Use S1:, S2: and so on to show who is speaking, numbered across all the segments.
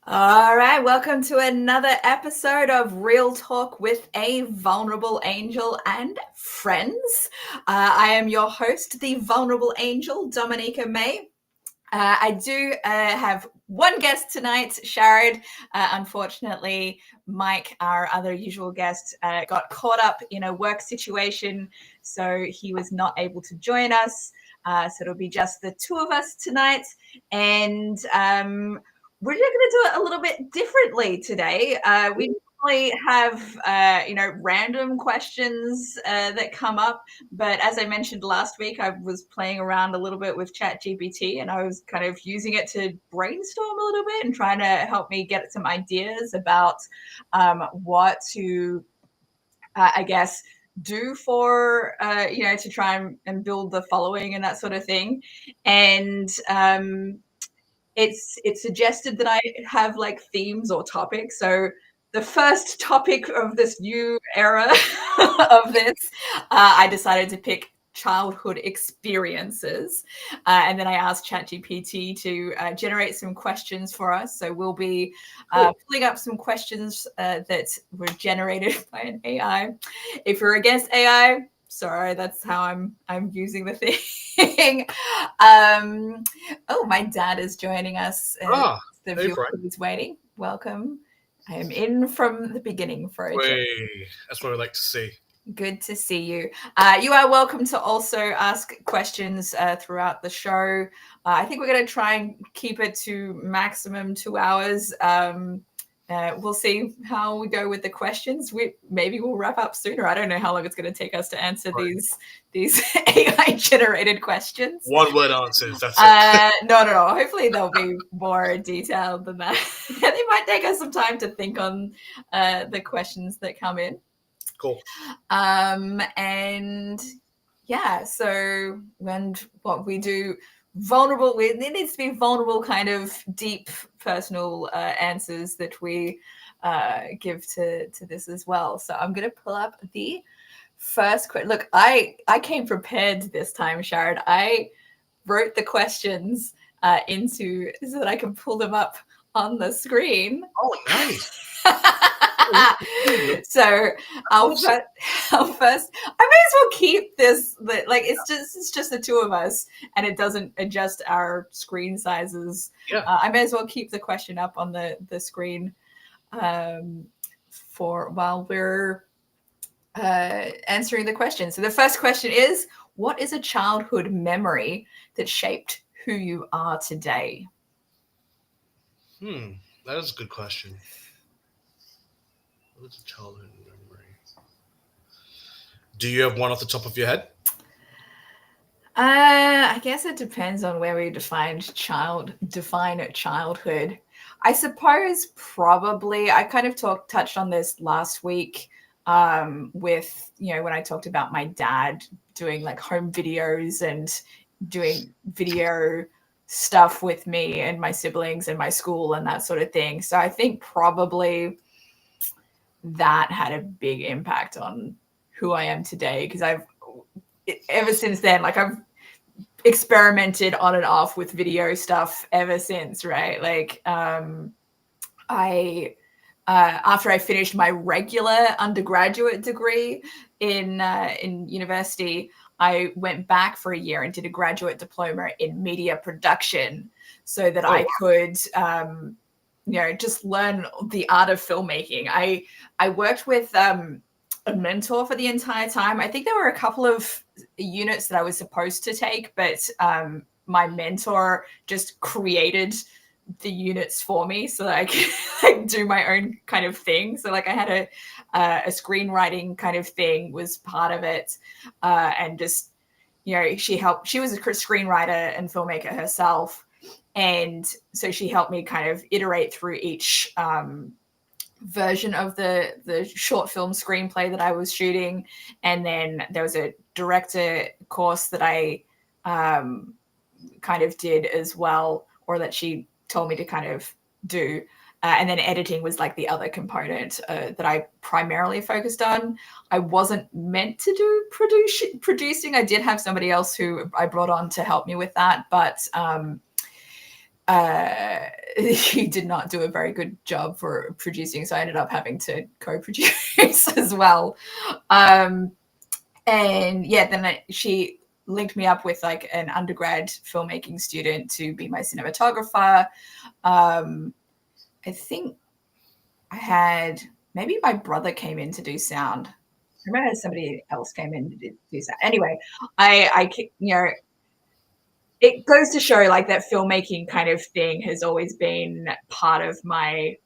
S1: All right, welcome to another episode of Real Talk with a Vulnerable Angel and friends. I am your host, the Vulnerable Angel, Dominica May. I do have one guest tonight, Sharad. Unfortunately, Mike, our other usual guest, got caught up in a work situation, so he was not able to join us. So it'll be just the two of us tonight. And we're going to do it a little bit differently today. We normally have, random questions that come up. But as I mentioned last week, I was playing around a little bit with ChatGPT, and I was kind of using it to brainstorm a little bit and trying to help me get some ideas about what to, I guess, do for, to try and build the following and that sort of thing. And it's suggested that I have like themes or topics. So the first topic of this new era of this, I decided to pick childhood experiences. And then I asked ChatGPT to generate some questions for us. So we'll be pulling up some questions that were generated by an AI. If you're against AI, sorry, that's how I'm using the thing. My dad is joining us. The viewer who's waiting, welcome. I am in from the beginning for a
S2: change. That's what I like to see.
S1: Good to see you. You are welcome to also ask questions throughout the show. I think we're going to try and keep it to maximum 2 hours. We'll see how we go with the questions. Maybe we'll wrap up sooner. I don't know how long it's going to take us to answer these AI generated questions.
S2: One word answers. That's it.
S1: No. Hopefully they'll be more detailed than that. They might take us some time to think on the questions that come in.
S2: Cool.
S1: And yeah, so when what we do, vulnerable, it needs to be vulnerable, kind of deep personal answers that we give to this as well. So I'm going to pull up the first question. Look, I came prepared this time, Sharad. I wrote the questions into so that I can pull them up on the screen.
S2: Oh, nice.
S1: So I'll first, I may as well keep this, like it's just the two of us, and it doesn't adjust our screen sizes. I may as well keep the question up on the screen for while we're answering the question. So the first question is, what is a childhood memory that shaped who you are today?
S2: That is a good question. What's a childhood memory? Do you have one off the top of your head?
S1: I guess it depends on where we define childhood. I suppose probably I kind of touched on this last week with, when I talked about my dad doing like home videos and doing video stuff with me and my siblings and my school and that sort of thing. So I think probably that had a big impact on who I am today, because ever since then, like I've experimented on and off with video stuff ever since, right? Like after I finished my regular undergraduate degree in university, I went back for a year and did a graduate diploma in media production so that I could just learn the art of filmmaking. I worked with a mentor for the entire time. I think there were a couple of units that I was supposed to take, but my mentor just created the units for me so that I could like do my own kind of thing. So like I had a screenwriting kind of thing was part of it, and just she was a screenwriter and filmmaker herself. And so she helped me kind of iterate through each version of the short film screenplay that I was shooting. And then there was a director course that I kind of did as well, or that she told me to kind of do. And then editing was like the other component that I primarily focused on. I wasn't meant to do producing. I did have somebody else who I brought on to help me with that. But he did not do a very good job for producing, so I ended up having to co-produce as well. And yeah, then she linked me up with like an undergrad filmmaking student to be my cinematographer. I think I had, maybe my brother came in to do sound. I remember somebody else came in to do sound. Anyway, I you know, it goes to show like that filmmaking kind of thing has always been part of my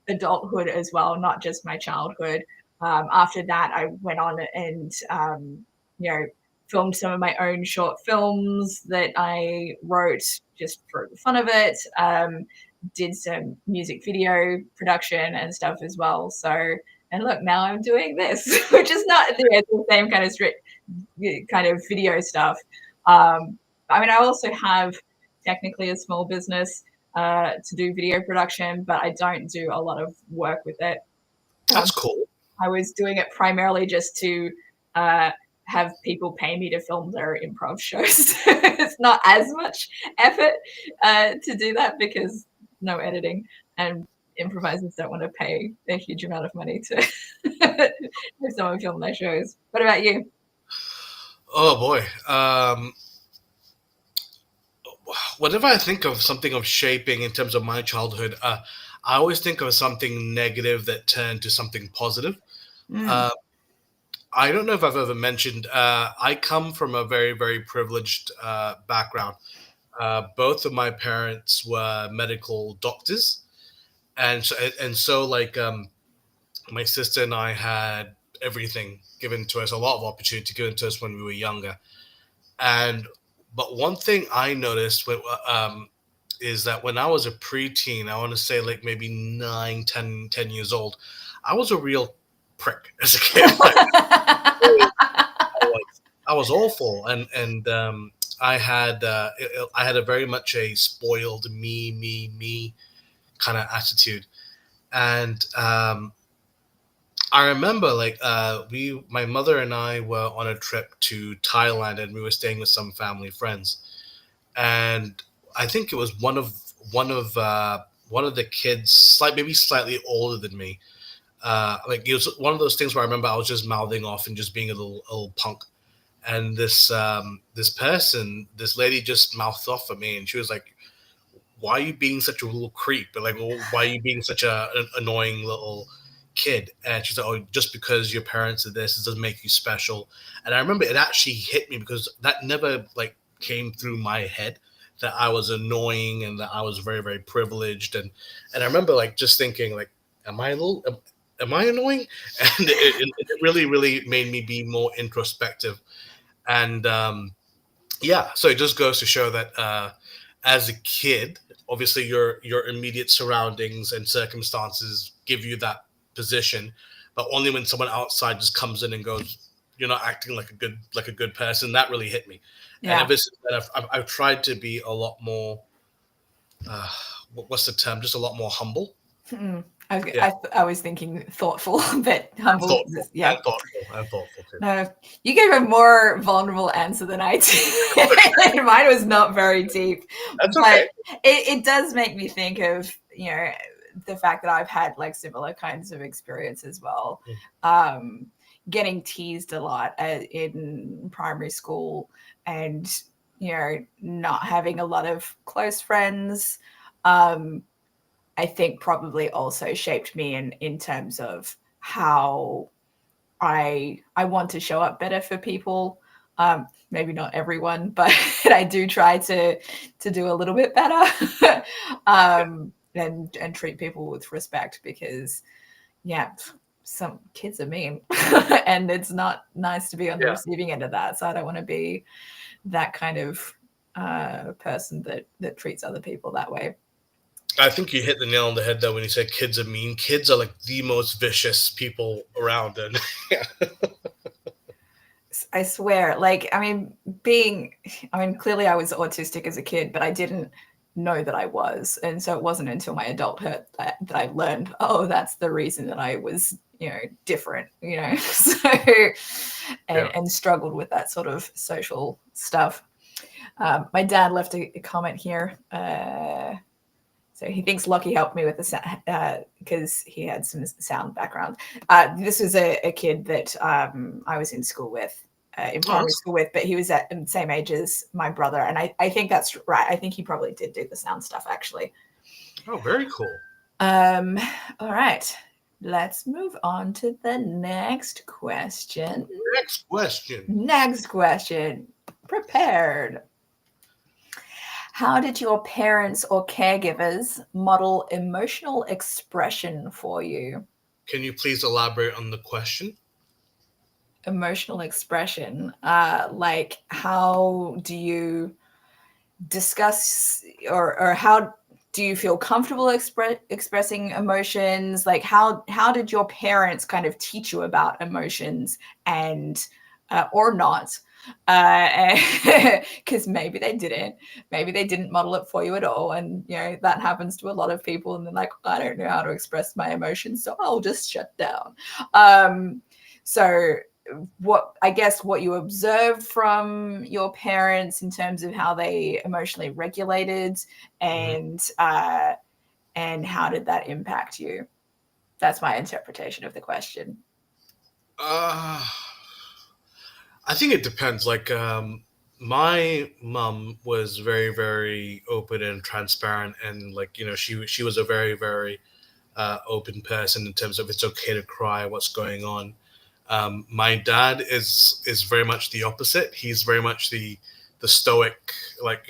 S1: adulthood as well, not just my childhood. After that, I went on and you know, filmed some of my own short films that I wrote just for the fun of it. Did some music video production and stuff as well. So, and look, now I'm doing this, which is not the same kind of strict kind of video stuff. I mean, I also have technically a small business to do video production, but I don't do a lot of work with it.
S2: That's cool.
S1: I was doing it primarily just to have people pay me to film their improv shows. It's not as much effort to do that because no editing, and improvisers don't want to pay a huge amount of money to have someone film their shows. What about you?
S2: Oh boy. Whenever I think of something of shaping in terms of my childhood, I always think of something negative that turned to something positive. I don't know if I've ever mentioned, I come from a very, very privileged background. Both of my parents were medical doctors. And so like, my sister and I had everything given to us, a lot of opportunity given to us when we were younger. And but one thing I noticed is that when I was a preteen, I want to say like maybe 9, 10 years old, I was a real prick as a kid. Like, I was awful, and I had a very much a spoiled me kind of attitude, and I remember like my mother and I were on a trip to Thailand, and we were staying with some family friends, and I think it was one of the kids, maybe slightly older than me. Like it was one of those things where I remember I was just mouthing off and just being a little punk, and this lady just mouthed off at me, and she was like, "Why are you being such a little creep? But like, why are you being such an annoying little kid?" And she's like, "Oh, just because your parents are this, it doesn't make you special." And I remember it actually hit me because that never like came through my head that I was annoying and that I was very, very privileged. And I remember like just thinking like, am I annoying? And it really, really made me be more introspective. And yeah, so it just goes to show that as a kid, obviously your immediate surroundings and circumstances give you that position, but only when someone outside just comes in and goes, "You're not acting like a good person." That really hit me.
S1: Yeah.
S2: And ever since then, I've tried to be a lot more. What's the term? Just a lot more humble.
S1: I was thinking thoughtful, but humble.
S2: Thoughtful.
S1: Yeah.
S2: And thoughtful too.
S1: No, you gave a more vulnerable answer than I did. Mine was not very deep.
S2: That's okay.
S1: But it does make me think of, the fact that I've had like similar kinds of experience as well. Getting teased a lot in primary school, and not having a lot of close friends. I think probably also shaped me in terms of how I want to show up better for people. Maybe not everyone, but I do try to do a little bit better, and treat people with respect, because some kids are mean and it's not nice to be on the receiving end of that. So I don't want to be that kind of person that treats other people that way.
S2: I think you hit the nail on the head though when you said kids are mean. Kids are like the most vicious people around, and
S1: I swear, clearly I was autistic as a kid, but I didn't know that I was. And so it wasn't until my adulthood that I learned, oh, that's the reason that I was, different, so, and struggled with that sort of social stuff. My dad left a comment here. So he thinks Lockie helped me with the sound because he had some sound background. This was a kid that I was in school with, in primary school with, but he was at the same age as my brother. And I think that's right. I think he probably did do the sound stuff, actually.
S2: Oh, very cool.
S1: All right. Let's move on to the next question. Next question. Prepared. How did your parents or caregivers model emotional expression for you?
S2: Can you please elaborate on the question?
S1: Emotional expression. Like, how do you discuss or how do you feel comfortable expressing emotions? Like, how did your parents kind of teach you about emotions and or not? Because maybe they didn't model it for you at all, and that happens to a lot of people, and they're like, I don't know how to express my emotions, so I'll just shut down. So what you observed from your parents in terms of how they emotionally regulated, and how did that impact you? That's my interpretation of the question.
S2: I think it depends. Like, my mom was very, very open and transparent, and like she was a very, very open person in terms of it's okay to cry, what's going on. My dad is very much the opposite. He's very much the stoic, like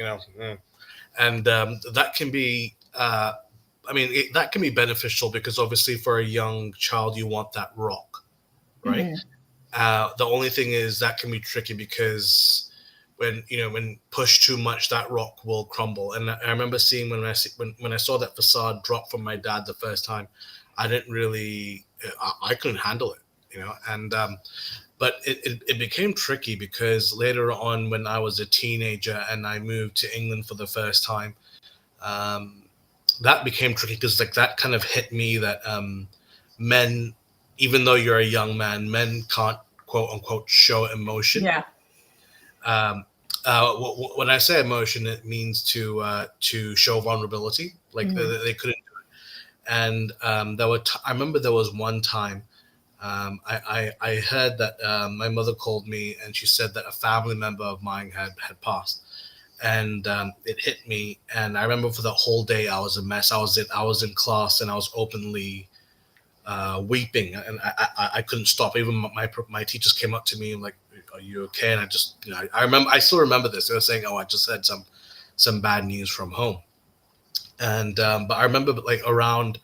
S2: and that can be. That can be beneficial because obviously for a young child you want that rock, right? The only thing is that can be tricky because when pushed too much, that rock will crumble. And I remember seeing when I saw that facade drop from my dad the first time, I didn't really, I couldn't handle it, and but it became tricky because later on when I was a teenager and I moved to England for the first time, um, that became tricky because like that kind of hit me that men, even though you're a young man, men can't quote unquote show emotion.
S1: Yeah.
S2: When I say emotion, it means to show vulnerability. Like they couldn't do it. And I remember there was one time I heard that my mother called me and she said that a family member of mine had passed, and it hit me. And I remember for the whole day I was a mess. I was in class and I was openly weeping, and I couldn't stop. Even my teachers came up to me and like, "Are you okay?" And I just I still remember this. They were saying, "Oh, I just had some bad news from home," and but I remember like around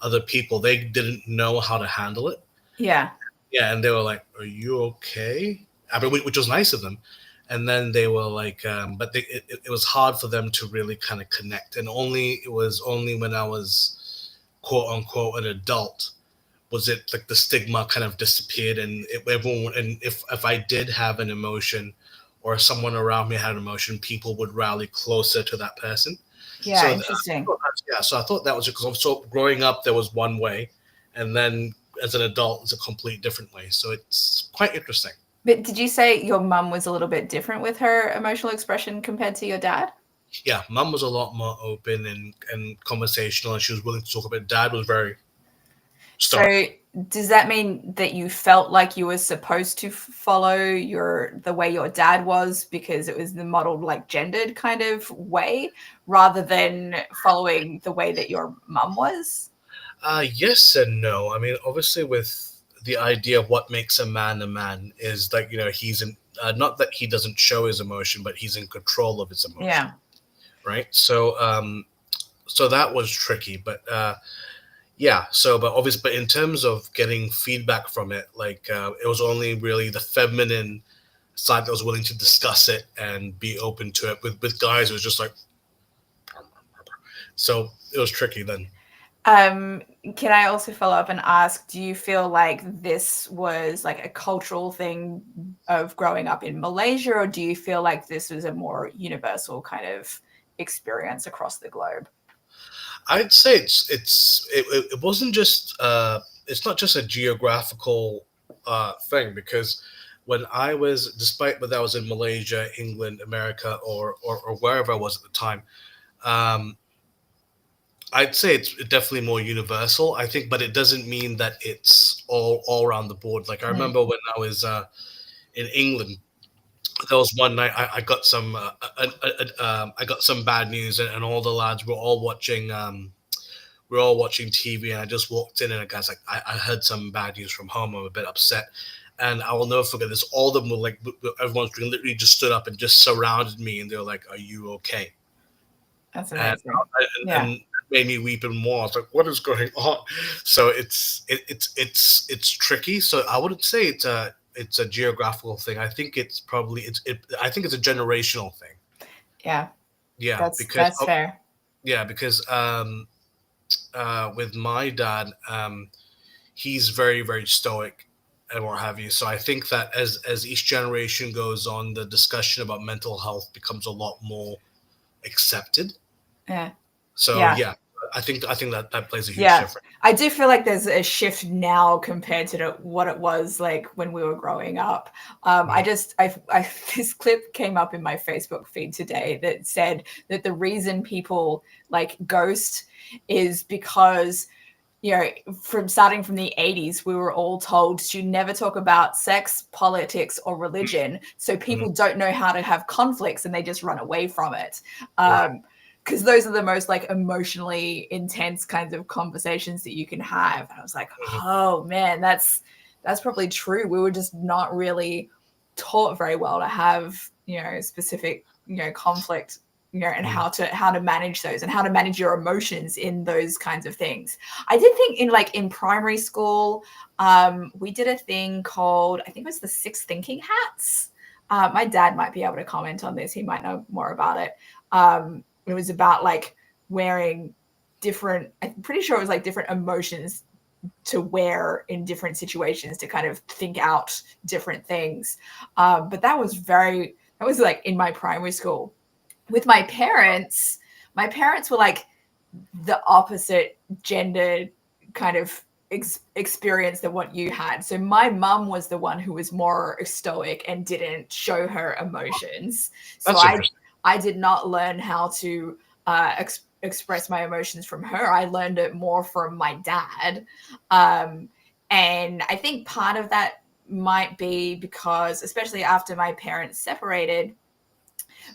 S2: other people, they didn't know how to handle it.
S1: Yeah.
S2: Yeah, and they were like, "Are you okay?" I mean, which was nice of them. And then they were like, but it was hard for them to really kind of connect. And it was only when I was quote unquote an adult was it like the stigma kind of disappeared, and everyone, and if I did have an emotion or someone around me had an emotion, people would rally closer to that person.
S1: Yeah,
S2: So
S1: interesting.
S2: so I thought that was because so growing up there was one way, and then as an adult it's a complete different way. So it's quite interesting.
S1: But did you say your mum was a little bit different with her emotional expression compared to your dad?
S2: Yeah, mum was a lot more open and conversational, and she was willing to talk about it. Dad was very stoic.
S1: So does that mean that you felt like you were supposed to follow the way your dad was because it was the modeled like gendered kind of way rather than following the way that your mum was?
S2: Yes and no. I mean, obviously, with the idea of what makes a man is like he's in not that he doesn't show his emotion, but he's in control of his emotion.
S1: Yeah.
S2: Right. So that was tricky, but yeah. So, but obviously, but in terms of getting feedback from it, like it was only really the feminine side that was willing to discuss it and be open to it. With guys, it was just like, so it was tricky then.
S1: Can I also follow up and ask, do you feel like this was like a cultural thing of growing up in Malaysia, or do you feel like this was a more universal kind of experience across the globe?
S2: I'd say it wasn't just it's not just a geographical thing because when I was, despite whether I was in Malaysia, England, America, or wherever I was at the time, um, I'd say it's definitely more universal. I think, but it doesn't mean that it's all around the board. Like I
S1: Mm.
S2: remember when I was in England, there was one night I got some I got some bad news, and all the lads were all watching. We were all watching TV, and I just walked in, and a guy's like, I heard some bad news from home. I'm a bit upset. And I will never forget this. All of them were like, everyone's literally just stood up and just surrounded me, and they were like, "Are you okay?"
S1: That's
S2: And
S1: amazing.
S2: and it made me weep even more. I was like, "What is going on?" So it's tricky. So I wouldn't say it's a geographical thing. I think it's probably I think it's a generational thing.
S1: Yeah,
S2: Yeah, because
S1: that's fair.
S2: yeah, because with my dad, he's very very stoic and what have you. So I think that as each generation goes on, the discussion about mental health becomes a lot more accepted.
S1: Yeah.
S2: So
S1: Yeah.
S2: yeah, I think that plays a huge
S1: Yeah.
S2: difference.
S1: I do feel like there's a shift now compared to what it was like when we were growing up.
S2: Mhm.
S1: This clip came up in my Facebook feed today that said that the reason people like ghost is because, you know, from starting from the 80s, we were all told to never talk about sex, politics, or religion. So
S2: Mhm.
S1: people don't know how to have conflicts and they just run away from it.
S2: Right.
S1: Because those are the most like emotionally intense kinds of conversations that you can have. And I was like,
S2: Mhm.
S1: oh man, that's probably true. We were just not really taught very well to have, you know, specific, you know, conflict, you know, and
S2: Mhm.
S1: how to manage those and how to manage your emotions in those kinds of things. I did think in primary school, we did a thing called, I think it was the Six Thinking Hats. My dad might be able to comment on this. He might know more about it. It was about like wearing different, I'm pretty sure it was like different emotions to wear in different situations to kind of think out different things. But that was like in my primary school. With my parents were like the opposite gender kind of experience than what you had. So my mum was the one who was more stoic and didn't show her emotions. So
S2: That's interesting.
S1: I did not learn how to express my emotions from her. I learned it more from my dad. Um, and I think part of that might be because, especially after my parents separated,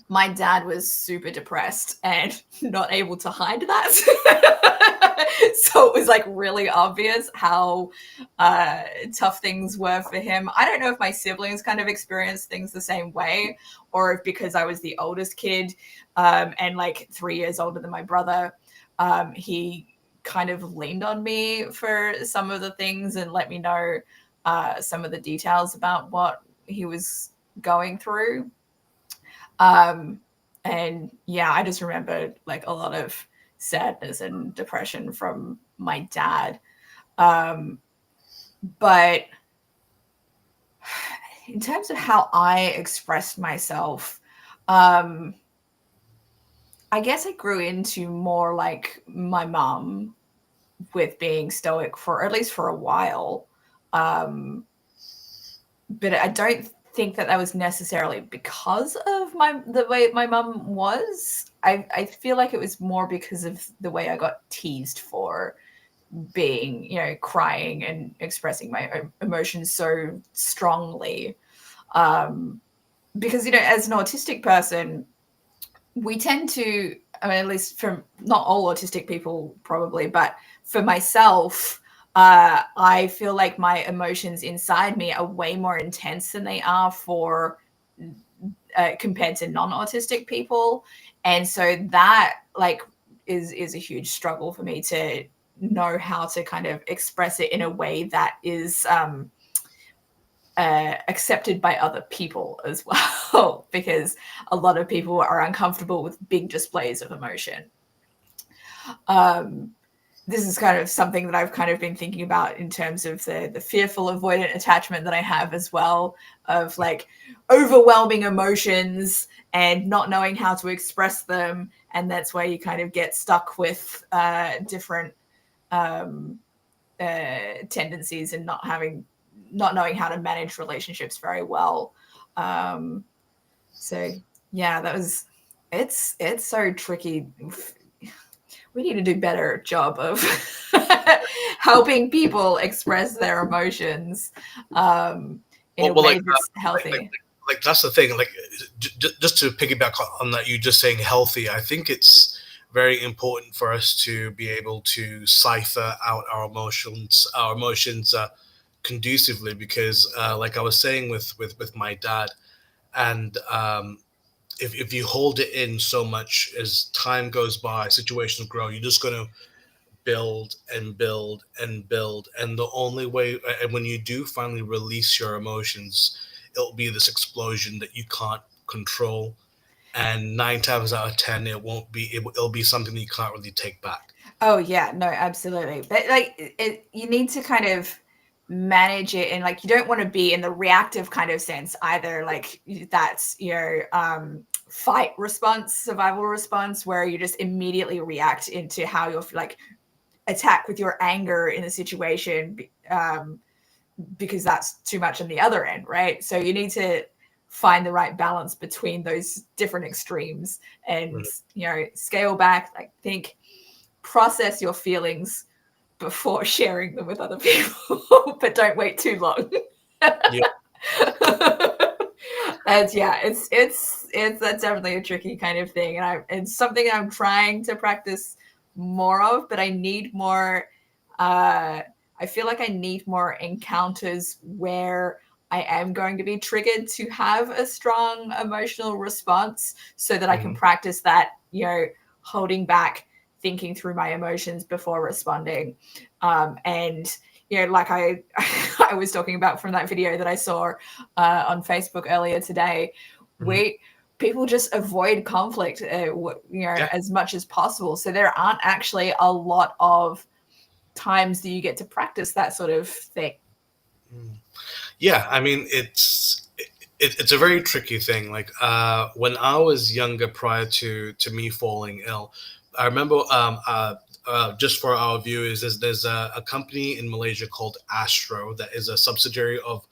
S1: my dad was super depressed and not able to hide that. So it was like really obvious how tough things were for him. I don't know if my siblings kind of experienced things the same way, or if because I was the oldest kid and like 3 years older than my brother, he kind of leaned on me for some of the things and let me know some of the details about what he was going through. Um, and yeah, I just remember like a lot of sadness and depression from my dad. Um, but in terms of how I expressed myself, um, I guess I grew into more like my mom with being stoic for at least for a while. Um, but I don't think that was necessarily because of the way my mum was. I feel like it was more because of the way I got teased for being, you know, crying and expressing my emotions so strongly. Because, you know, as an autistic person, we tend to, I mean, at least from not all autistic people probably, but for myself, I feel like my emotions inside me are way more intense than they are for compared to non-autistic people, and so that like is a huge struggle for me to know how to kind of express it in a way that is accepted by other people as well, because a lot of people are uncomfortable with big displays of emotion. Um, this is kind of something that I've kind of been thinking about in terms of the fearful avoidant attachment that I have as well, of like overwhelming emotions and not knowing how to express them. And that's where you kind of get stuck with different tendencies and not having not knowing how to manage relationships very well. So yeah, it's so tricky. We need to do better job of helping people express their emotions in a way that's healthy.
S2: Like that's the thing. Like just to piggyback on that, you just saying healthy. I think it's very important for us to be able to cipher out our emotions conducively, because, like I was saying with my dad, and if you hold it in so much, as time goes by, situations grow, you're just going to build and build and build. And the only way, and when you do finally release your emotions, it'll be this explosion that you can't control. And 9 times out of 10, it'll be something that you can't really take back.
S1: Oh yeah, no, absolutely. But like you need to kind of manage it, and like you don't want to be in the reactive kind of sense either. Like that's your fight response, survival response, where you just immediately react into how you're like attack with your anger in a situation, because that's too much on the other end, right? So you need to find the right balance between those different extremes, and scale back, like think, process your feelings before sharing them with other people, but don't wait too long.
S2: Yeah.
S1: And yeah, it's that's definitely a tricky kind of thing, and it's something I'm trying to practice more of, but I need more. I feel like I need more encounters where I am going to be triggered to have a strong emotional response, so that I can practice that, holding back, thinking through my emotions before responding. And like I was talking about from that video that I saw on Facebook earlier today, people just avoid conflict, as much as possible. So there aren't actually a lot of times that you get to practice that sort of thing.
S2: Yeah, I mean, it's a very tricky thing. Like, when I was younger, prior to me falling ill, I remember, just for our viewers, there's a company in Malaysia called Astro that is a subsidiary of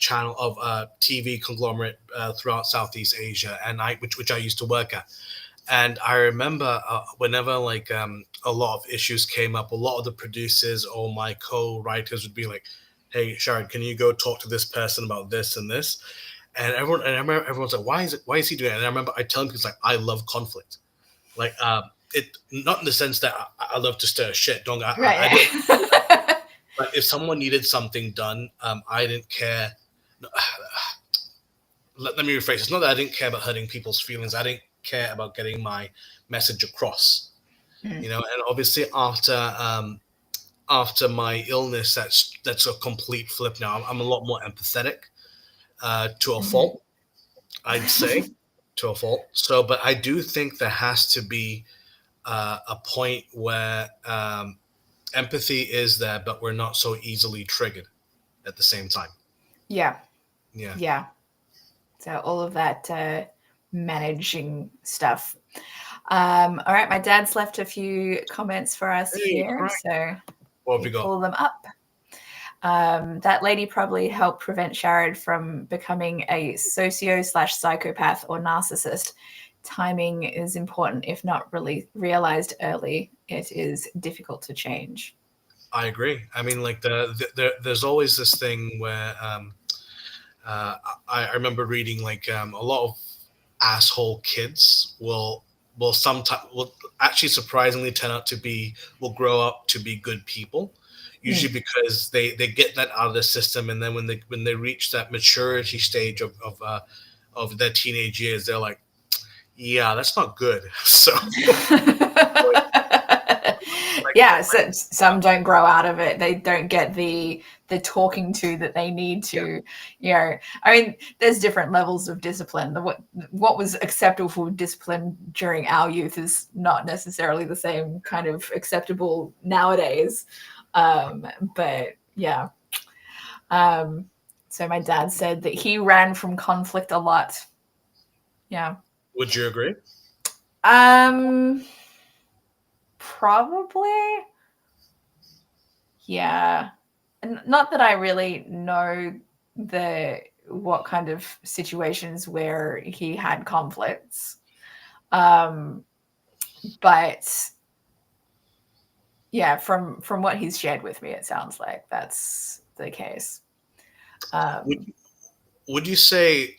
S2: channel of TV conglomerate throughout Southeast Asia, and which I used to work at. And I remember, whenever like a lot of issues came up, a lot of the producers or my co-writers would be like, "Hey, Sharad, can you go talk to this person about this and this?" And I remember everyone's like, why is he doing it? And I remember I telling people, like, I love conflict. Like, it, not in the sense that I love to stir shit. I did. But if someone needed something done, I didn't care. Let me rephrase. It's not that I didn't care about hurting people's feelings. I didn't care about getting my message across. And obviously after my illness, that's a complete flip now. I'm a lot more empathetic, to a fault, I'd say, to a fault. So, but I do think there has to be a point where empathy is there, but we're not so easily triggered at the same time.
S1: Yeah.
S2: Yeah.
S1: So all of that managing stuff. All right, my dad's left a few comments for us here, right. So
S2: what have you got?
S1: Pull them up. That lady probably helped prevent Sharad from becoming a socio/psychopath or narcissist. Timing is important. If not really realized early, it is difficult to change.
S2: I agree. I mean, like there's always this thing where I remember reading, like, a lot of asshole kids will actually surprisingly will grow up to be good people, usually because they get that out of the system, and then when they reach that maturity stage of their teenage years, they're like, yeah, that's not good. So
S1: yeah, so some don't grow out of it. They don't get the talking to that they need to. I mean, there's different levels of discipline. What was acceptable discipline during our youth is not necessarily the same kind of acceptable nowadays. But yeah. So my dad said that he ran from conflict a lot. Yeah.
S2: Would you agree?
S1: Probably. Yeah. not that I really know what kind of situations where he had conflicts, but yeah, from what he's shared with me, it sounds like that's the case.
S2: Would you say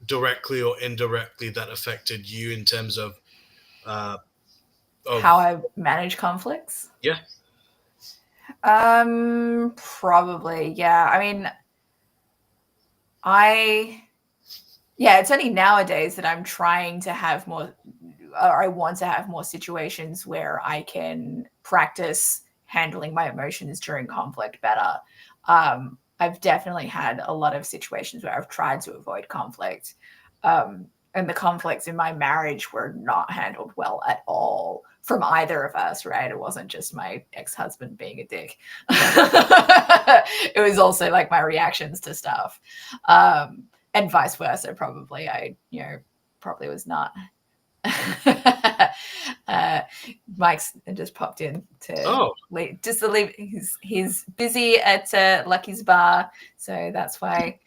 S2: directly or indirectly that affected you in terms of
S1: how I manage conflicts?
S2: Yeah.
S1: Probably, yeah. I mean, it's only nowadays that I'm trying to have more, or I want to have more situations where I can practice handling my emotions during conflict better. I've definitely had a lot of situations where I've tried to avoid conflict. And the conflicts in my marriage were not handled well at all from either of us, right? It wasn't just my ex-husband being a dick. It was also like my reactions to stuff. And vice versa, probably. I probably was not. Mike's just popped in to leave. He's busy at Lucky's bar, so that's why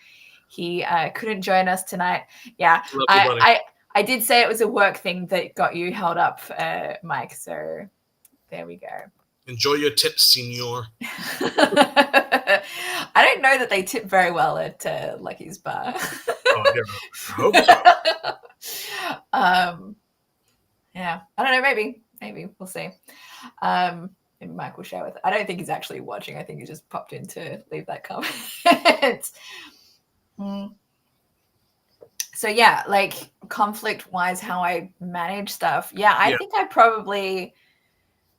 S1: he couldn't join us tonight. Yeah, I did say it was a work thing that got you held up, Mike. So there we go.
S2: Enjoy your tips, senor.
S1: I don't know that they tip very well at Lucky's bar.
S2: I hope so.
S1: Yeah, I don't know. Maybe we'll see. Maybe Mike will share with. I don't think he's actually watching. I think he just popped in to leave that comment. So yeah, like conflict-wise, how I manage stuff. Yeah, I think I probably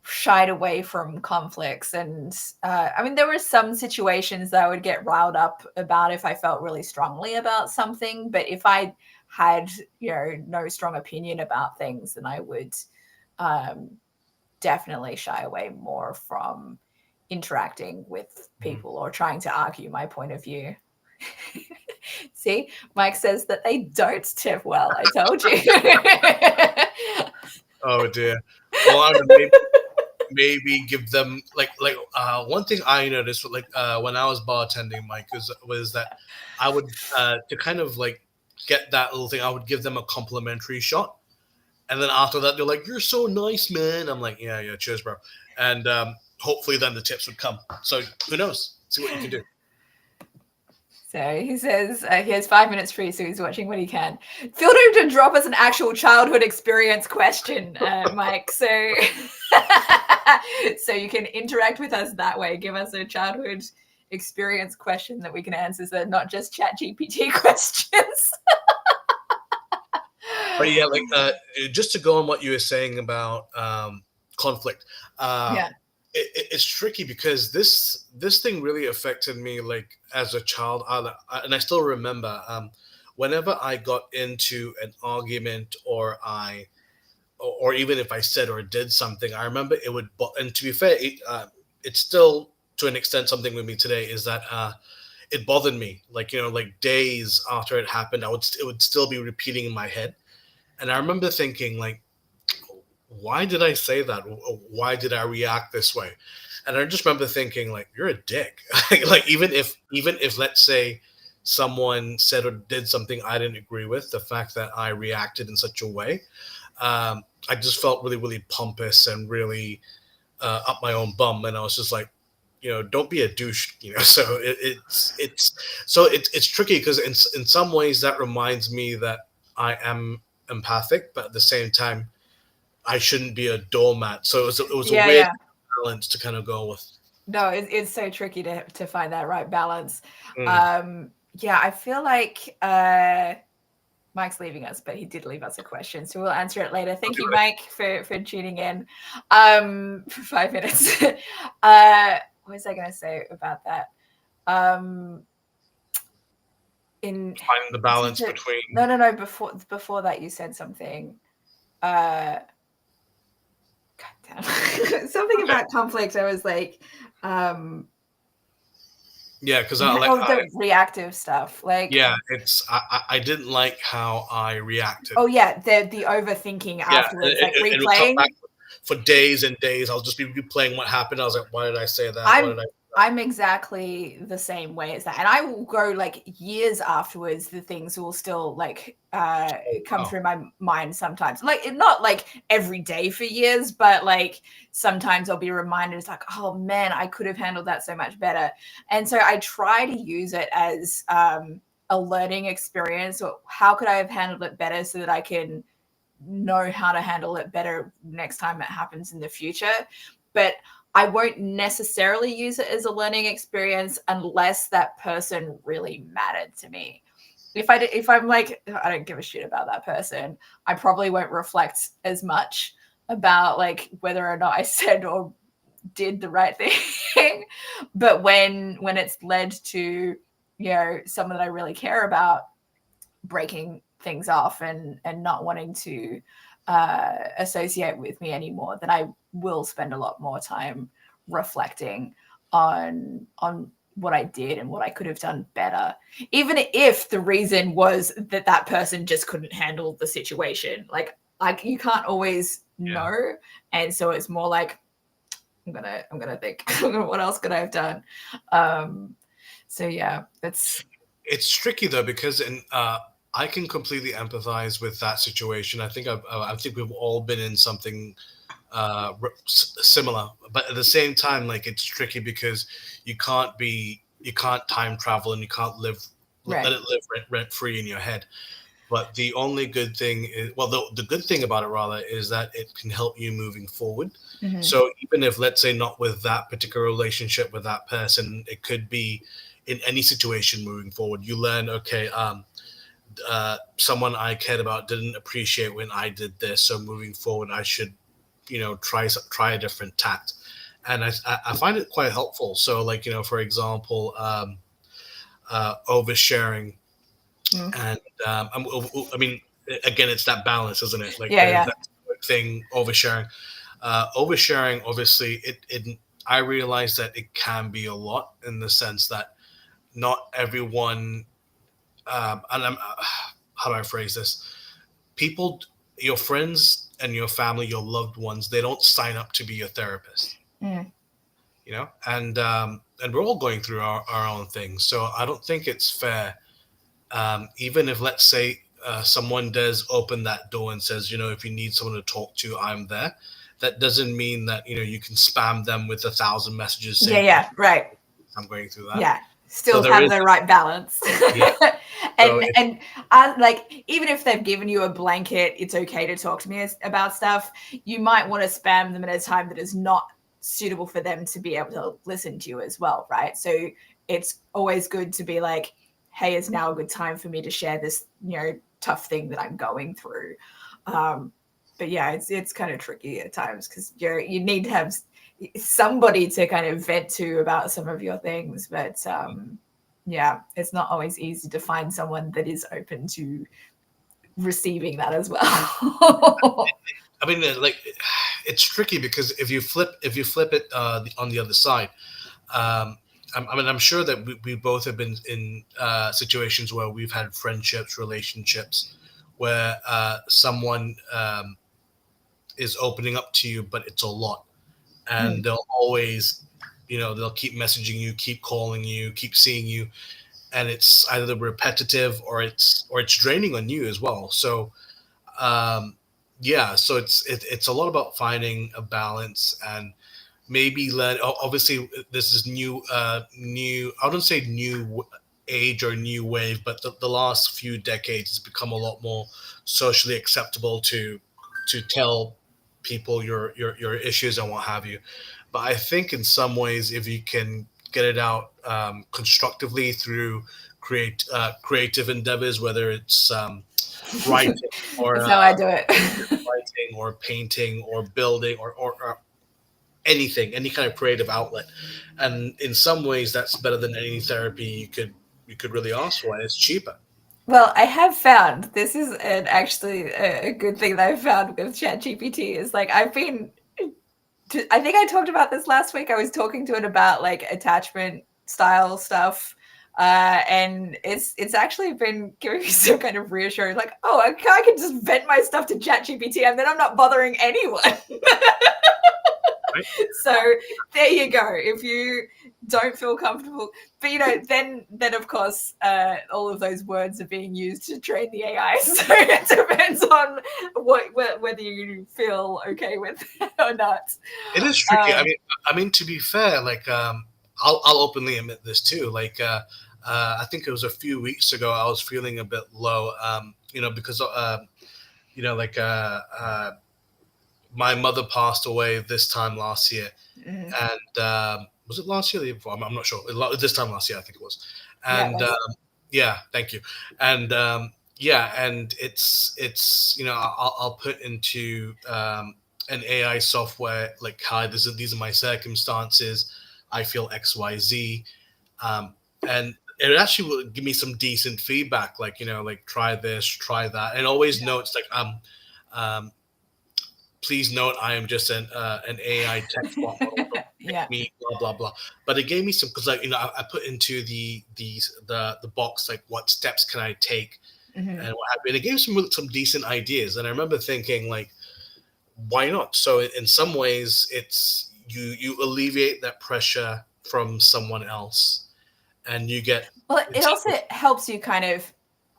S1: shied away from conflicts, and I mean, there were some situations that I would get riled up about if I felt really strongly about something, but if I had no strong opinion about things, then I would definitely shy away more from interacting with people or trying to argue my point of view. See, Mike says that they don't tip well. I told you.
S2: Oh dear. Well, I would maybe give them like one thing I noticed when I was bartending, Mike, was that I would to kind of like get that little thing, I would give them a complimentary shot, and then after that they're like, "You're so nice, man." I'm like, "Yeah, cheers, bro," and hopefully then the tips would come. So who knows? See what you can do.
S1: So he says he has 5 minutes free, so he's watching what he can. Feel free to drop us an actual childhood experience question, Mike. So you can interact with us that way. Give us a childhood experience question that we can answer, so not just ChatGPT questions.
S2: But yeah, like just to go on what you were saying about conflict. It's tricky because this thing really affected me like as a child, and I still remember whenever I got into an argument or even if I said or did something, I remember it would. And to be fair, it's still to an extent something with me today, is that it bothered me. Like like days after it happened, it would still be repeating in my head, and I remember thinking like, why did I say that? Why did I react this way? And I just remember thinking like, you're a dick. Like even if let's say someone said or did something I didn't agree with, the fact that I reacted in such a way, I just felt really, really pompous and really up my own bum. And I was just like, don't be a douche. So it's tricky because in some ways that reminds me that I am empathic, but at the same time, I shouldn't be a doormat. So it was a weird balance to kind of go with.
S1: No, it's so tricky to find that right balance. I feel like Mike's leaving us, but he did leave us a question, so we'll answer it later. Thank you, Mike, for tuning in for 5 minutes. What was I going to say about that? In
S2: finding the balance between
S1: no before that you said something. Something about conflict. I was like,
S2: because
S1: the reactive stuff. Like,
S2: it's I didn't like how I reacted.
S1: Oh yeah, the overthinking afterwards, like replaying
S2: for days and days. I'll just be replaying what happened. I was like, why did I say that? Why did I say
S1: I'm exactly the same way as that. And I will go like years afterwards, the things will still like come through my mind sometimes. Like not like every day for years, but like sometimes I'll be reminded, it's like, oh man, I could have handled that so much better. And so I try to use it as a learning experience, or how could I have handled it better so that I can know how to handle it better next time it happens in the future. But I won't necessarily use it as a learning experience unless that person really mattered to me. If I'm like, I don't give a shit about that person, I probably won't reflect as much about like whether or not I said or did the right thing. But when it's led to, you know, someone that I really care about breaking things off and not wanting to associate with me anymore, then I will spend a lot more time reflecting on what I did and what I could have done better, even if the reason was that that person just couldn't handle the situation. Like you can't always know, and so it's more like I'm gonna think what else could I have done. So yeah,
S2: it's tricky though, because I can completely empathize with that situation. I think we've all been in something similar, but at the same time, like, it's tricky because you can't time travel, and you can't let it live rent free in your head. But the only good thing is, well, the good thing about it rather is that it can help you moving forward.
S1: Mm-hmm.
S2: So even if, let's say, not with that particular relationship with that person, it could be in any situation moving forward. You learn, okay, someone I cared about didn't appreciate when I did this, so moving forward, I should, try a different tact. And I find it quite helpful. So, like, for example, oversharing. And I mean, again, it's that balance, isn't it? Like, that thing, oversharing. Oversharing, obviously, I realize that it can be a lot, in the sense that not everyone, and how do I phrase this? People, your friends and your family, your loved ones, they don't sign up to be your therapist. And we're all going through our own things. So I don't think it's fair. Even if, let's say, someone does open that door and says, if you need someone to talk to, I'm there. That doesn't mean that, you can spam them with 1,000 messages saying,
S1: right.
S2: I'm going through that.
S1: Yeah. Still have the right balance. And like, even if they've given you a blanket, it's okay to talk to me about stuff, you might want to spam them at a time that is not suitable for them to be able to listen to you as well, right? So it's always good to be like, hey, is now a good time for me to share this, tough thing that I'm going through. But yeah, it's kind of tricky at times, because you need to have somebody to kind of vent to about some of your things. But yeah, it's not always easy to find someone that is open to receiving that as well.
S2: I mean, like, it's tricky, because if you flip it on the other side, I'm sure that we both have been in situations where we've had relationships, where someone is opening up to you, but it's a lot. And they'll always, they'll keep messaging you, keep calling you, keep seeing you. And it's either repetitive, or it's draining on you as well. So, so it's a lot about finding a balance, and maybe obviously this is new, I wouldn't say new age or new wave, but the last few decades has become a lot more socially acceptable to tell people your issues and what have you. But I think in some ways, if you can get it out constructively through creative endeavors, whether it's writing or
S1: that's how I do it.
S2: writing or painting or building or anything, any kind of creative outlet. And in some ways, that's better than any therapy you could really ask for, and it's cheaper.
S1: Well, I have found, this is actually a good thing that I found with ChatGPT, is like, I think I talked about this last week. I was talking to it about like attachment style stuff. And it's actually been giving me some kind of reassurance, like, oh, I can just vent my stuff to ChatGPT, and then I'm not bothering anyone. Right. So there you go. If you don't feel comfortable. But then of course, all of those words are being used to train the AI. So it depends on whether you feel okay with it or not.
S2: It is tricky. I mean, to be fair, like I'll openly admit this too. Like I think it was a few weeks ago, I was feeling a bit low. Because like my mother passed away this time last year, and was it last year? Or the year before? I'm not sure. This time last year, I think it was. And yeah, thank you. And and it's I'll put into an AI software like, hi, these are my circumstances. I feel XYZ, and it actually will give me some decent feedback, like like try this, try that, and always notes like please note I am just an AI text bot model. Don't pick me, blah blah blah. But it gave me some, because I put into the box like what steps can I take and what have you. And it gave some decent ideas. And I remember thinking like, why not? So in some ways, it's you alleviate that pressure from someone else, and you get.
S1: Well, it also helps you kind of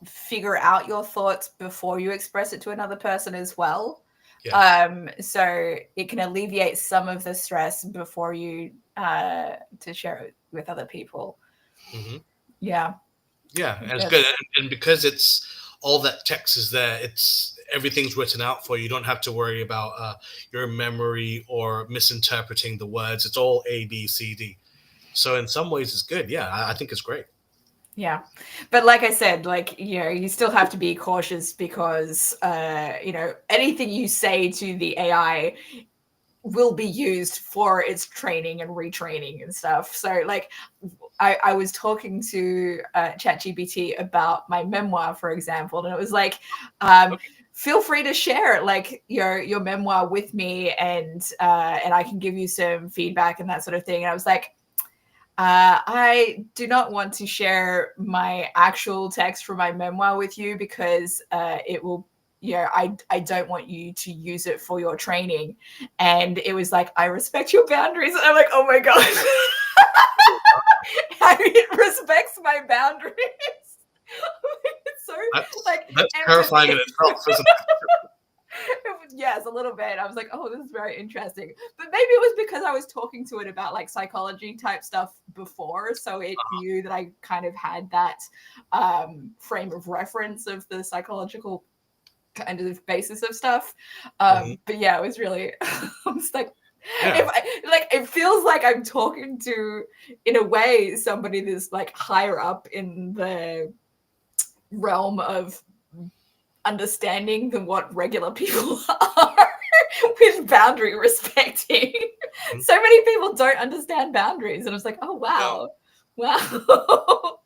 S1: figure out your thoughts before you express it to another person as well. Yeah. So it can alleviate some of the stress before you to share it with other people.
S2: Mm-hmm.
S1: Yeah.
S2: Yeah, and it's good, and because it's all that text is there, everything's written out for you. You don't have to worry about your memory or misinterpreting the words. It's all A, B, C, D. So in some ways, it's good. Yeah, I think it's great.
S1: Yeah, but like I said, like you still have to be cautious, because anything you say to the AI will be used for its training and retraining and stuff. So like I was talking to ChatGPT about my memoir, for example, and it was like, feel free to share like your memoir with me, and I can give you some feedback and that sort of thing. And I was like, I do not want to share my actual text for my memoir with you, because it will, I don't want you to use it for your training. And it was like, I respect your boundaries. And I'm like, oh my God. It respects my boundaries. It's so
S2: that's terrifying in itself, isn't it?
S1: Yes, a little bit. I was like, oh, this is very interesting. But maybe it was because I was talking to it about like psychology type stuff before. So it knew that I kind of had that frame of reference of the psychological kind of basis of stuff. But yeah, it was really, I was like, it feels like I'm talking to, in a way, somebody that's like higher up in the realm of understanding than what regular people are with boundary respecting. So many people don't understand boundaries, and I was like, oh wow,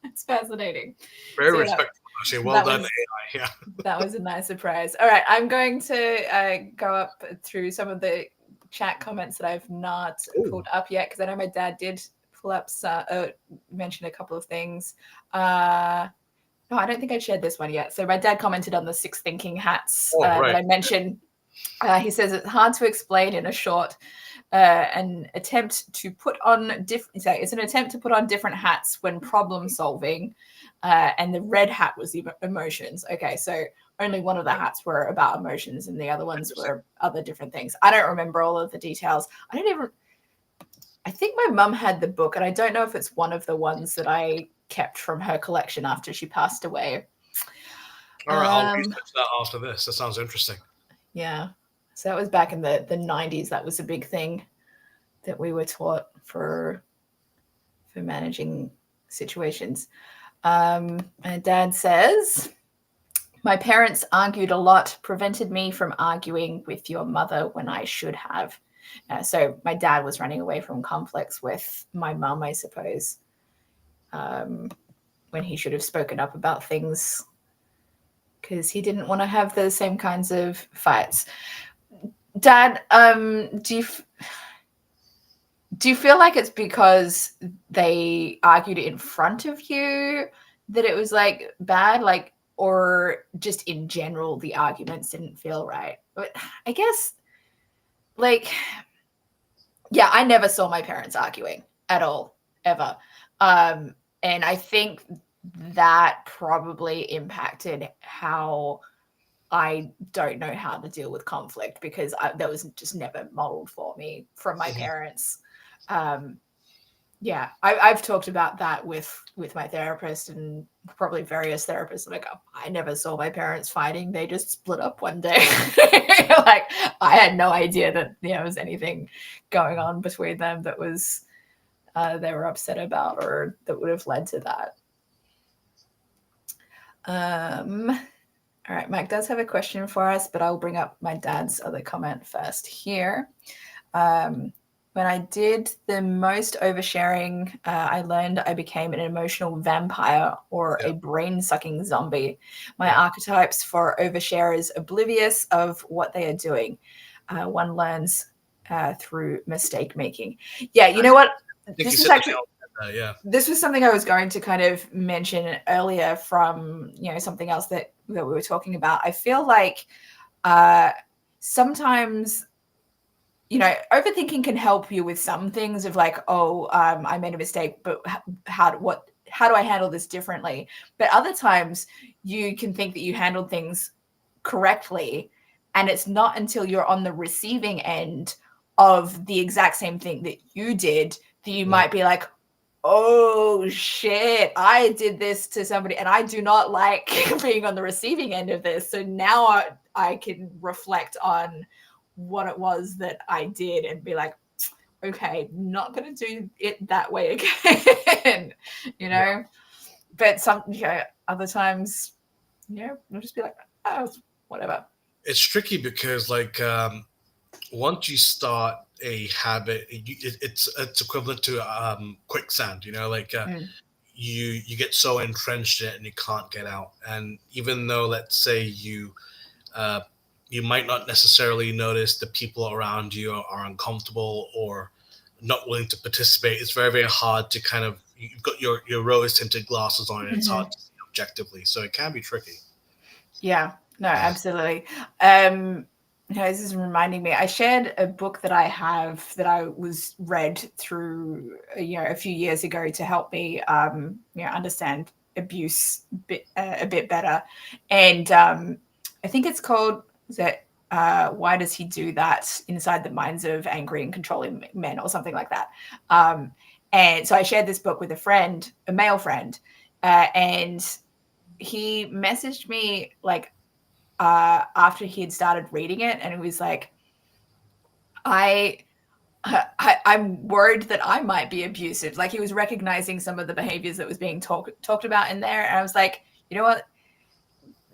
S1: that's fascinating.
S2: Very respectful. Actually, well done, AI. Yeah,
S1: that was a nice surprise. All right, I'm going to go up through some of the chat comments that I've not pulled up yet, because I know my dad did pull up, mention a couple of things. No, I don't think I shared this one yet. So my dad commented on the 6 thinking hats that I mentioned. He says it's hard to explain in a short. It's an attempt to put on different hats when problem solving, and the red hat was the emotions. Okay, so only one of the hats were about emotions, and the other ones were other different things. I don't remember all of the details. I think my mum had the book, and I don't know if it's one of the ones that I kept from her collection after she passed away.
S2: All right, I'll research that after this. That sounds interesting.
S1: Yeah. So that was back in the 90s. That was a big thing that we were taught for managing situations. And Dad says, my parents argued a lot, prevented me from arguing with your mother when I should have. So my dad was running away from conflicts with my mum, I suppose, when he should have spoken up about things, because he didn't want to have the same kinds of fights. Dad, do you feel like it's because they argued in front of you that it was like bad, like, or just in general the arguments didn't feel right? But I guess, like, yeah, I never saw my parents arguing at all. ever. And I think that probably impacted how I don't know how to deal with conflict, because that was just never modeled for me from my parents. Yeah, I've talked about that with my therapist and probably various therapists. Like, I never saw my parents fighting; they just split up one day. Like, I had no idea that there was anything going on between them that was they were upset about, or that would have led to that. All right, Mike does have a question for us, but I'll bring up my dad's other comment first here. When I did the most oversharing, I learned I became an emotional vampire, or a brain-sucking zombie. My archetypes for oversharers: oblivious of what they are doing. One learns through mistake making. Yeah, you know what? This was actually... This was something I was going to kind of mention earlier from, something else that we were talking about. I feel like sometimes, overthinking can help you with some things of like, I made a mistake, but how do I handle this differently? But other times you can think that you handled things correctly, and it's not until you're on the receiving end of the exact same thing that you did that you might be like, oh shit, I did this to somebody and I do not like being on the receiving end of this. So now I can reflect on what it was that I did and be like, okay, not going to do it that way again, But other times, we'll just be like, oh, whatever.
S2: It's tricky because once you start a habit, it's equivalent to quicksand. You get so entrenched in it and you can't get out. And even though, let's say, you might not necessarily notice the people around you are uncomfortable or not willing to participate, it's very, very hard to kind of, you've got your rose tinted glasses on and it's hard to see objectively. So it can be tricky.
S1: Yeah, no, absolutely. This is reminding me, I shared a book that I have that I was read through, a few years ago to help me, understand abuse a bit better. And I think it's called Why Does He Do That? Inside the Minds of Angry and Controlling Men, or something like that. And so I shared this book with a male friend, and he messaged me like after he had started reading it, and it was like, I'm worried that I might be abusive. Like, he was recognizing some of the behaviors that was being talked about in there, and I was like, you know what?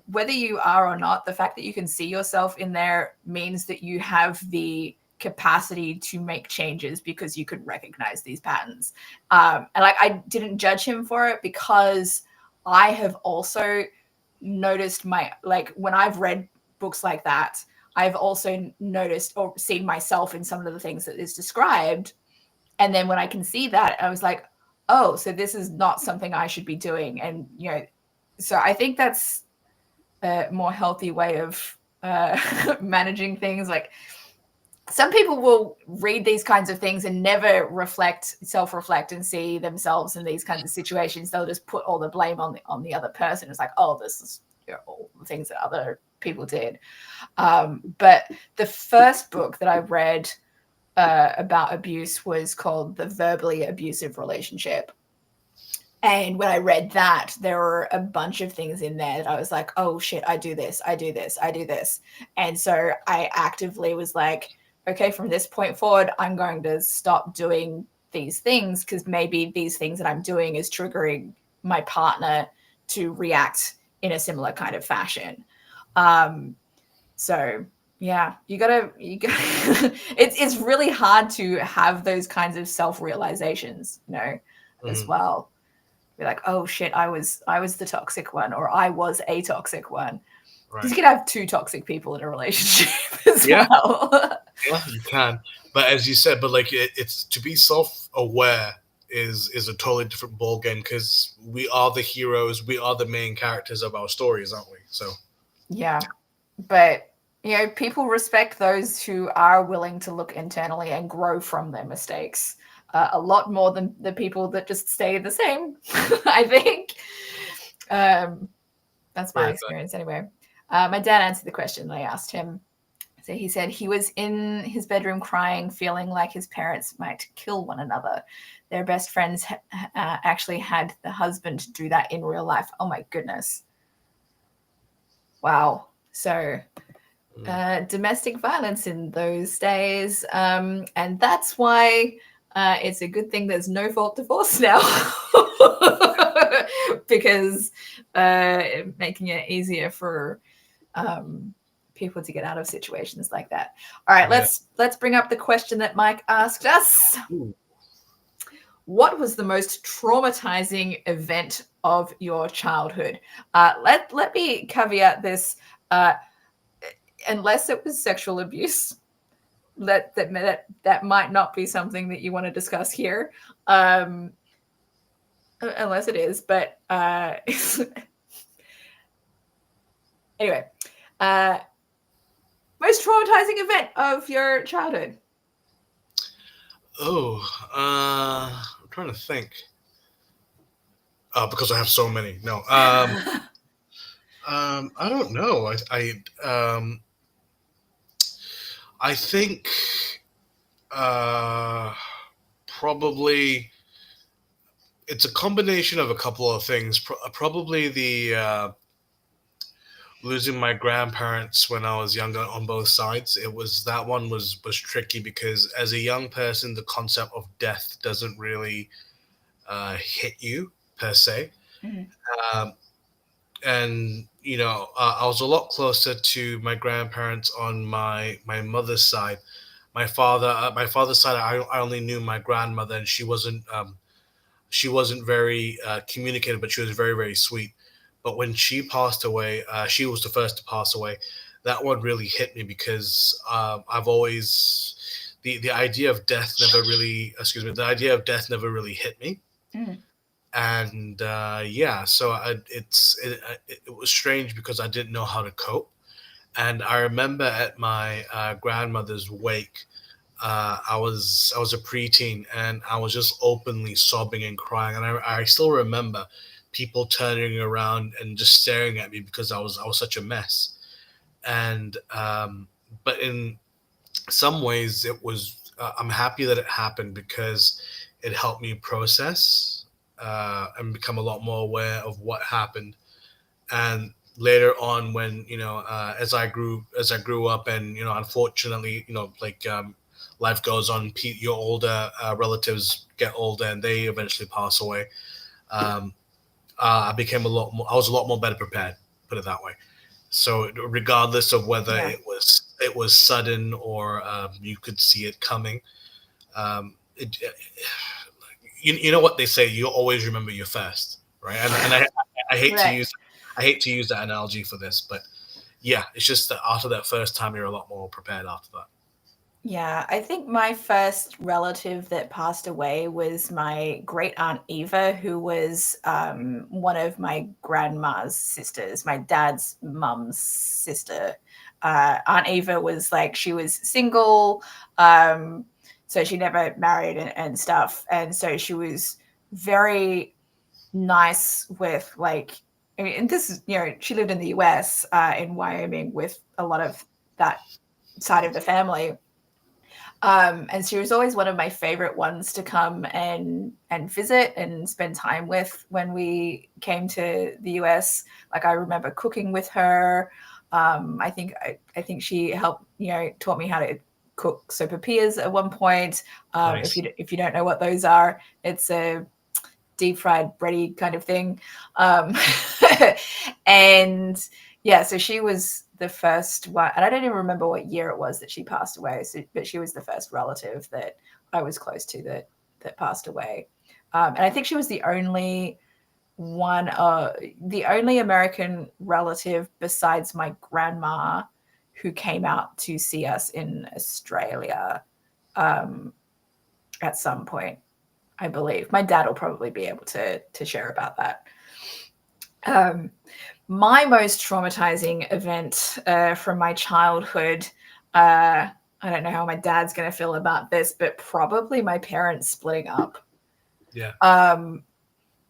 S1: Whether you are or not, the fact that you can see yourself in there means that you have the capacity to make changes because you could recognize these patterns. And I didn't judge him for it, because I have also noticed when I've read books like that, I've also noticed or seen myself in some of the things that is described. And then when I can see that, I was like, oh, so this is not something I should be doing. And, so I think that's a more healthy way of managing things. Like, some people will read these kinds of things and never self-reflect and see themselves in these kinds of situations. They'll just put all the blame on the other person. It's like, oh, this is all the things that other people did. But the first book that I read about abuse was called The Verbally Abusive Relationship. And when I read that, there were a bunch of things in there that I was like, oh shit, I do this, I do this, I do this. And so I actively was like, okay, from this point forward, I'm going to stop doing these things, because maybe these things that I'm doing is triggering my partner to react in a similar kind of fashion. So yeah, you gotta it's really hard to have those kinds of self-realizations, as well. Be like, oh shit, I was the toxic one, or I was a toxic one. Because you can have two toxic people in a relationship as well.
S2: Yeah, you can. But as you said, it's to be self-aware is a totally different ball game, because we are the heroes, we are the main characters of our stories, aren't we? So
S1: yeah, but people respect those who are willing to look internally and grow from their mistakes. a lot more than the people that just stay the same. I think that's my experience anyway. My dad answered the question I asked him. So he said he was in his bedroom crying, feeling like his parents might kill one another. Their best friends actually had the husband do that in real life. Oh my goodness. Wow. So domestic violence in those days. And that's why it's a good thing there's no fault divorce now. Because making it easier for people to get out of situations like that. All right, let's bring up the question that Mike asked us.
S2: Ooh.
S1: What was the most traumatizing event of your childhood? Let me caveat this. Unless it was sexual abuse, that might not be something that you want to discuss here, unless it is. But anyway, most traumatizing event of your childhood.
S2: Oh, I'm trying to think. Because I have so many. No. I don't know. I think probably it's a combination of a couple of things. Probably the losing my grandparents when I was younger on both sides. It was that one was tricky because as a young person, the concept of death doesn't really hit you per se. Um, and I was a lot closer to my grandparents on my mother's side. My father's side, I only knew my grandmother, and she wasn't very communicative, but she was very, very sweet. But when she passed away, she was the first to pass away. That one really hit me because I've always the idea of death never really, excuse me, the idea of death never really hit me. And so it was strange because I didn't know how to cope. And I remember at my grandmother's wake, I was a preteen, and I was just openly sobbing and crying. And I still remember people turning around and just staring at me because I was such a mess. And but in some ways, it was I'm happy that it happened because it helped me process and become a lot more aware of what happened. And later on, when as I grew up, and unfortunately, life goes on. Your older relatives get older, and they eventually pass away. Um, I was a lot more better prepared. Put it that way. So regardless of whether it was sudden or you could see it coming, it, you know what they say. You always remember your first, right? And I hate to
S1: Right.
S2: use that analogy for this, but yeah, it's just that after that first time, you're a lot more prepared after that.
S1: Yeah, I think my first relative that passed away was my great aunt Eva, who was one of my grandma's sisters, my dad's mum's sister. Aunt Eva was like, she was single, so she never married and stuff. And so she was very nice with like, and this is, she lived in the US, in Wyoming, with a lot of that side of the family. And she was always one of my favorite ones to come and visit and spend time with when we came to the US. Like, I remember cooking with her. I think she helped, taught me how to cook sopapillas at one point.
S2: Nice.
S1: If you don't know what those are, it's a deep fried bready kind of thing. And yeah, so she was the first one, and I don't even remember what year it was that she passed away. So, but she was the first relative that I was close to that passed away. And I think she was the only American relative besides my grandma who came out to see us in Australia at some point, I believe. My dad will probably be able to share about that. My most traumatizing event from my childhood, I don't know how my dad's going to feel about this, but probably my parents splitting up.
S2: Yeah.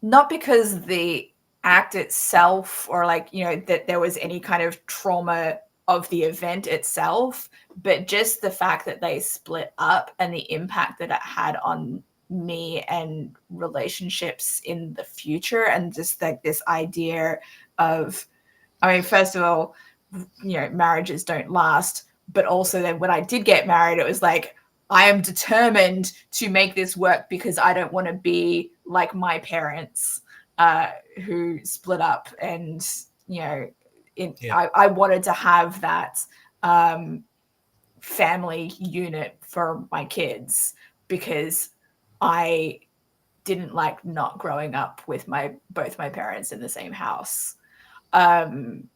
S1: Not because the act itself or like, you know, that there was any kind of trauma of the event itself, but just the fact that they split up and the impact that it had on me and relationships in the future. And just like this idea of, I mean, first of all, you know, marriages don't last, but also then when I did get married, it was like, I am determined to make this work because I don't want to be like my parents who split up. And, you know, I wanted to have that family unit for my kids because I didn't like not growing up with both my parents in the same house. And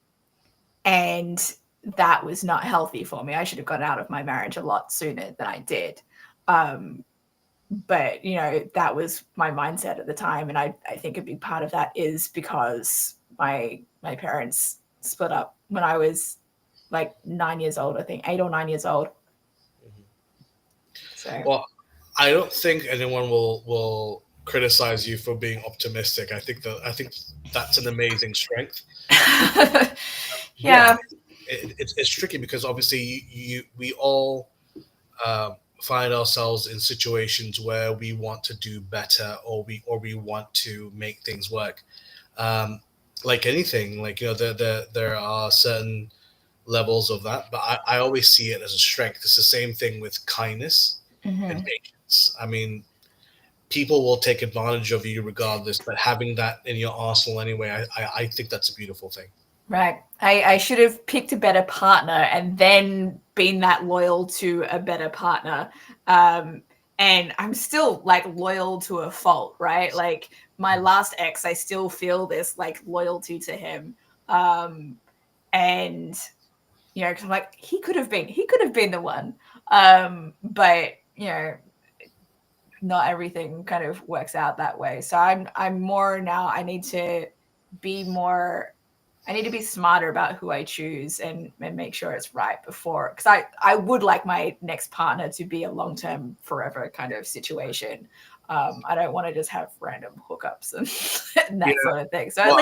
S1: that was not healthy for me. I should have got out of my marriage a lot sooner than I did. But, you know, that was my mindset at the time. And I think a big part of that is because my parents split up when I was like 9 years old, I think 8 or 9 years old. So,
S2: Well, I don't think anyone will criticize you for being optimistic. I think that's an amazing strength.
S1: yeah.
S2: It's tricky because obviously we all find ourselves in situations where we want to do better or we want to make things work. Like anything, like, you know, there are certain levels of that, but I always see it as a strength. It's the same thing with kindness and patience. I mean, people will take advantage of you regardless, but having that in your arsenal anyway, I think that's a beautiful thing.
S1: Right. I should have picked a better partner and then been that loyal to a better partner. And I'm still like loyal to a fault, right? Like my last ex, I still feel this like loyalty to him. And, you know, cause I'm like, he could have been the one. But, you know, not everything kind of works out that way. So I'm more now, I need to be smarter about who I choose and make sure it's right before, because I would like my next partner to be a long-term forever kind of situation. I don't want to just have random hookups and that sort of thing. So
S2: Well,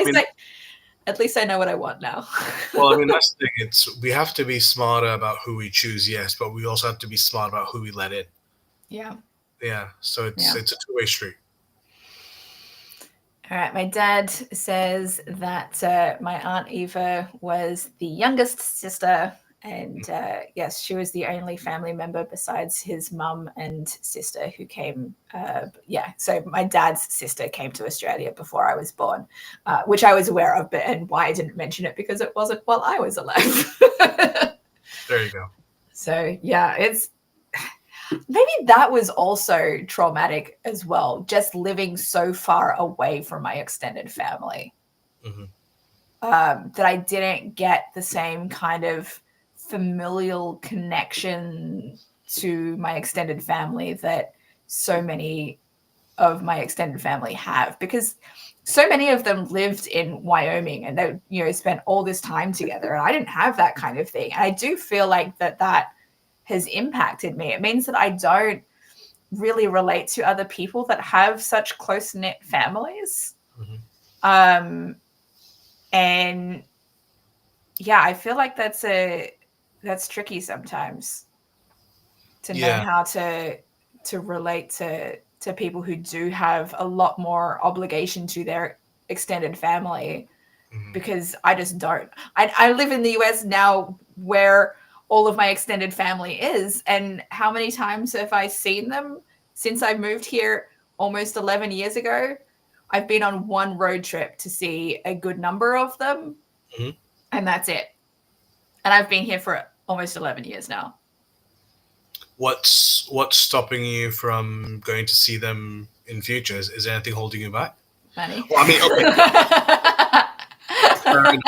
S1: at least I know what I want now.
S2: well, I mean, that's the thing. We have to be smarter about who we choose, yes, but we also have to be smart about who we let in.
S1: Yeah.
S2: Yeah. So it's a two-way street.
S1: All right. My dad says that my Aunt Eva was the youngest sister. And yes, she was the only family member besides his mum and sister who came. So my dad's sister came to Australia before I was born, which I was aware of, and why I didn't mention it because it wasn't while I was alive.
S2: There you go.
S1: So yeah, maybe that was also traumatic as well, just living so far away from my extended family. That I didn't get the same kind of familial connection to my extended family that so many of my extended family have, because so many of them lived in Wyoming and they, you know, spent all this time together, and I didn't have that kind of thing. And I do feel like that has impacted me. It means that I don't really relate to other people that have such close-knit families. And yeah, I feel like that's tricky sometimes to know how to relate to people who do have a lot more obligation to their extended family, because I just don't. I live in the US now where all of my extended family is, and how many times have I seen them since I moved here almost 11 years ago? I've been on one road trip to see a good number of them, and that's it. And I've been here for almost 11 years now.
S2: What's stopping you from going to see them in future? Is there anything holding you back?
S1: Money.
S2: Well, I mean,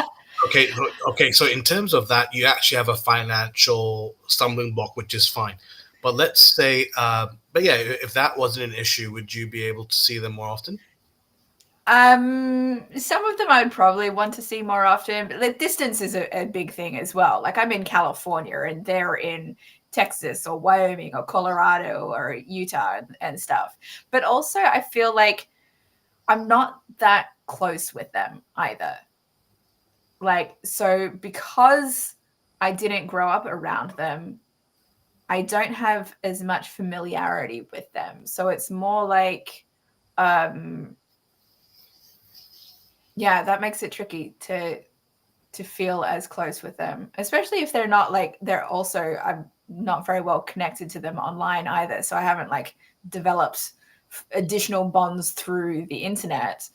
S2: okay. So in terms of that, you actually have a financial stumbling block, which is fine. But let's say, if that wasn't an issue, would you be able to see them more often?
S1: Some of them I'd probably want to see more often, but the distance is a big thing as well. Like I'm in California and they're in Texas or Wyoming or Colorado or Utah and stuff. But also I feel like I'm not that close with them either. Like, so because I didn't grow up around them, I don't have as much familiarity with them. So it's more like, yeah, that makes it tricky to feel as close with them, especially if they're not like, they're also, I'm not very well connected to them online either. So I haven't like developed additional bonds through the internet.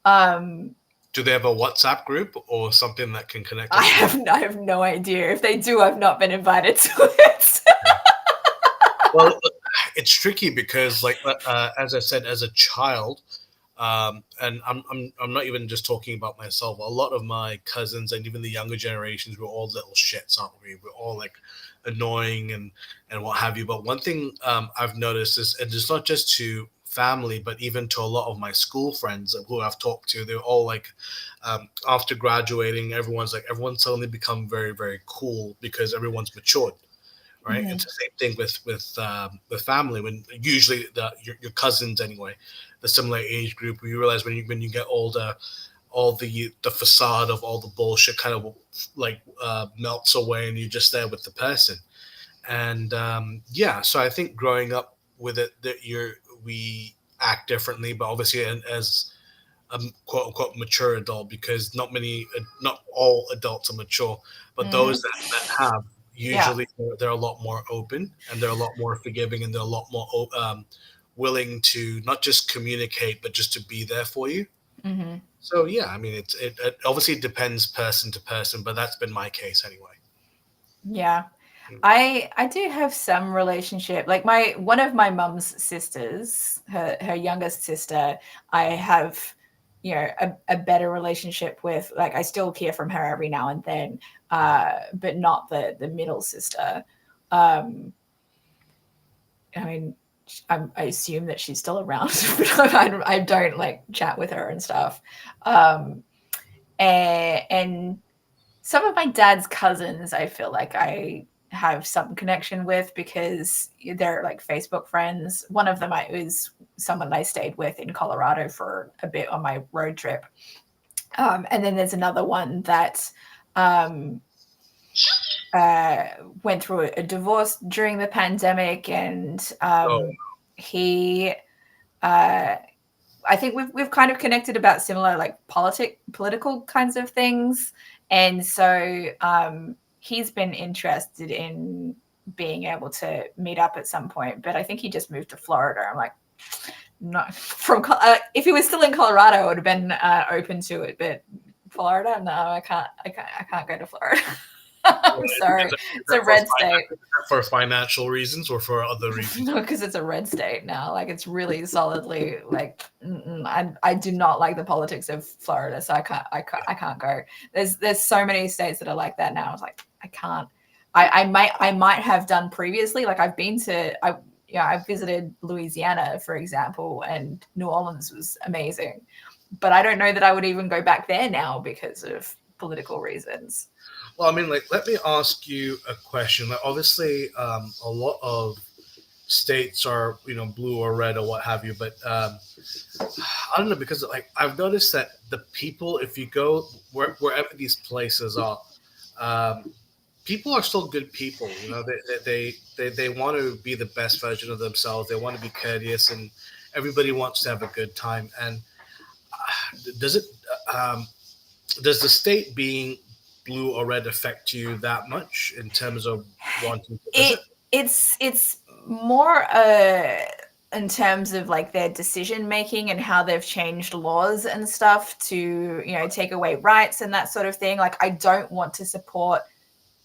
S2: Do they have a WhatsApp group or something that can connect us?
S1: I have no idea. If they do, I've not been invited to it.
S2: Well, it's tricky because, like, as I said, as a child, and I'm not even just talking about myself. A lot of my cousins and even the younger generations, we're all little shits, aren't we? We're all like annoying and what have you. But one thing I've noticed is, and it's not just to family, but even to a lot of my school friends who I've talked to, they're all like, after graduating, everyone's suddenly become very, very cool because everyone's matured. Right,
S1: Mhm.
S2: it's the same thing with family. When usually your cousins anyway, the similar age group, you realize when you get older, all the facade of all the bullshit kind of like melts away, and you're just there with the person. And yeah, so I think growing up with it, that we act differently, but obviously as a quote unquote mature adult, because not all adults are mature, but those that have, usually they're a lot more open, and they're a lot more forgiving, and they're a lot more willing to not just communicate, but just to be there for you.
S1: Mm-hmm.
S2: So yeah, I mean, it obviously depends person to person, but that's been my case anyway.
S1: Yeah.
S2: Mm.
S1: I do have some relationship. Like one of my mum's sisters, her youngest sister, I have, you know, a better relationship with. Like I still hear from her every now and then, but not the middle sister. I mean, I assume that she's still around, but I don't like chat with her and stuff. And some of my dad's cousins, I feel like I have some connection with because they're like Facebook friends. One of them is someone I stayed with in Colorado for a bit on my road trip. And then there's another one that went through a divorce during the pandemic, and he I think we've kind of connected about similar like political kinds of things, and so he's been interested in being able to meet up at some point. But I think he just moved to Florida. I'm like, not from. If he was still in Colorado, I would have been open to it. But Florida, no, I can't. I can't go to Florida. I'm sorry, it's a red state.
S2: For financial reasons or for other reasons?
S1: No, because it's a red state now. Like it's really solidly like I do not like the politics of Florida, so I can't go. There's so many states that are like that now. I was like, I can't. I might have done previously. Like I've been to I visited Louisiana, for example, and New Orleans was amazing. But I don't know that I would even go back there now because of political reasons.
S2: Well, I mean, like, let me ask you a question. Like, obviously, a lot of states are, blue or red or what have you, but I don't know, because like I've noticed that the people, if you go wherever these places are, people are still good people. They want to be the best version of themselves. They want to be courteous, and everybody wants to have a good time. And does it? Does the state being blue or red affect you that much in terms of wanting to visit?
S1: It's more in terms of like their decision making and how they've changed laws and stuff to take away rights and that sort of thing. Like I don't want to support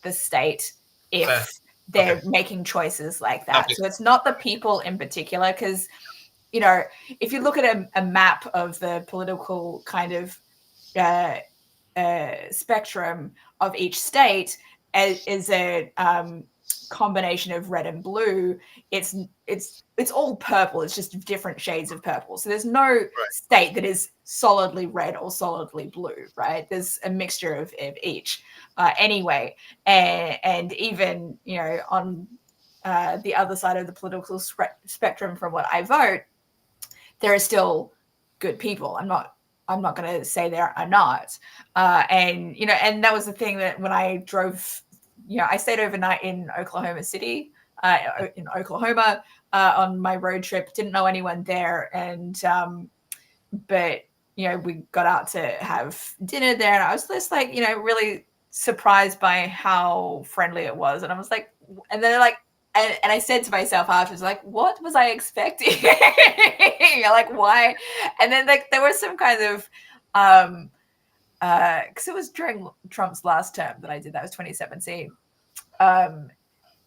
S1: the state if they're making choices like that. So it's not the people in particular, because if you look at a map of the political kind of spectrum of each state is a combination of red and blue. It's all purple. It's just different shades of purple. So there's no state that is solidly red or solidly blue, right? There's a mixture of each anyway. And even on the other side of the political spectrum from what I vote, there are still good people. I'm not going to say there are not. And that was the thing that when I drove, I stayed overnight in Oklahoma City, in Oklahoma, on my road trip. Didn't know anyone there, and but we got out to have dinner there, and I was just like, really surprised by how friendly it was. And I was like, and then like, and I said to myself afterwards, like, what was I expecting? Like, why? And then like there was some kind of because it was during Trump's last term that I did that. It was 2017.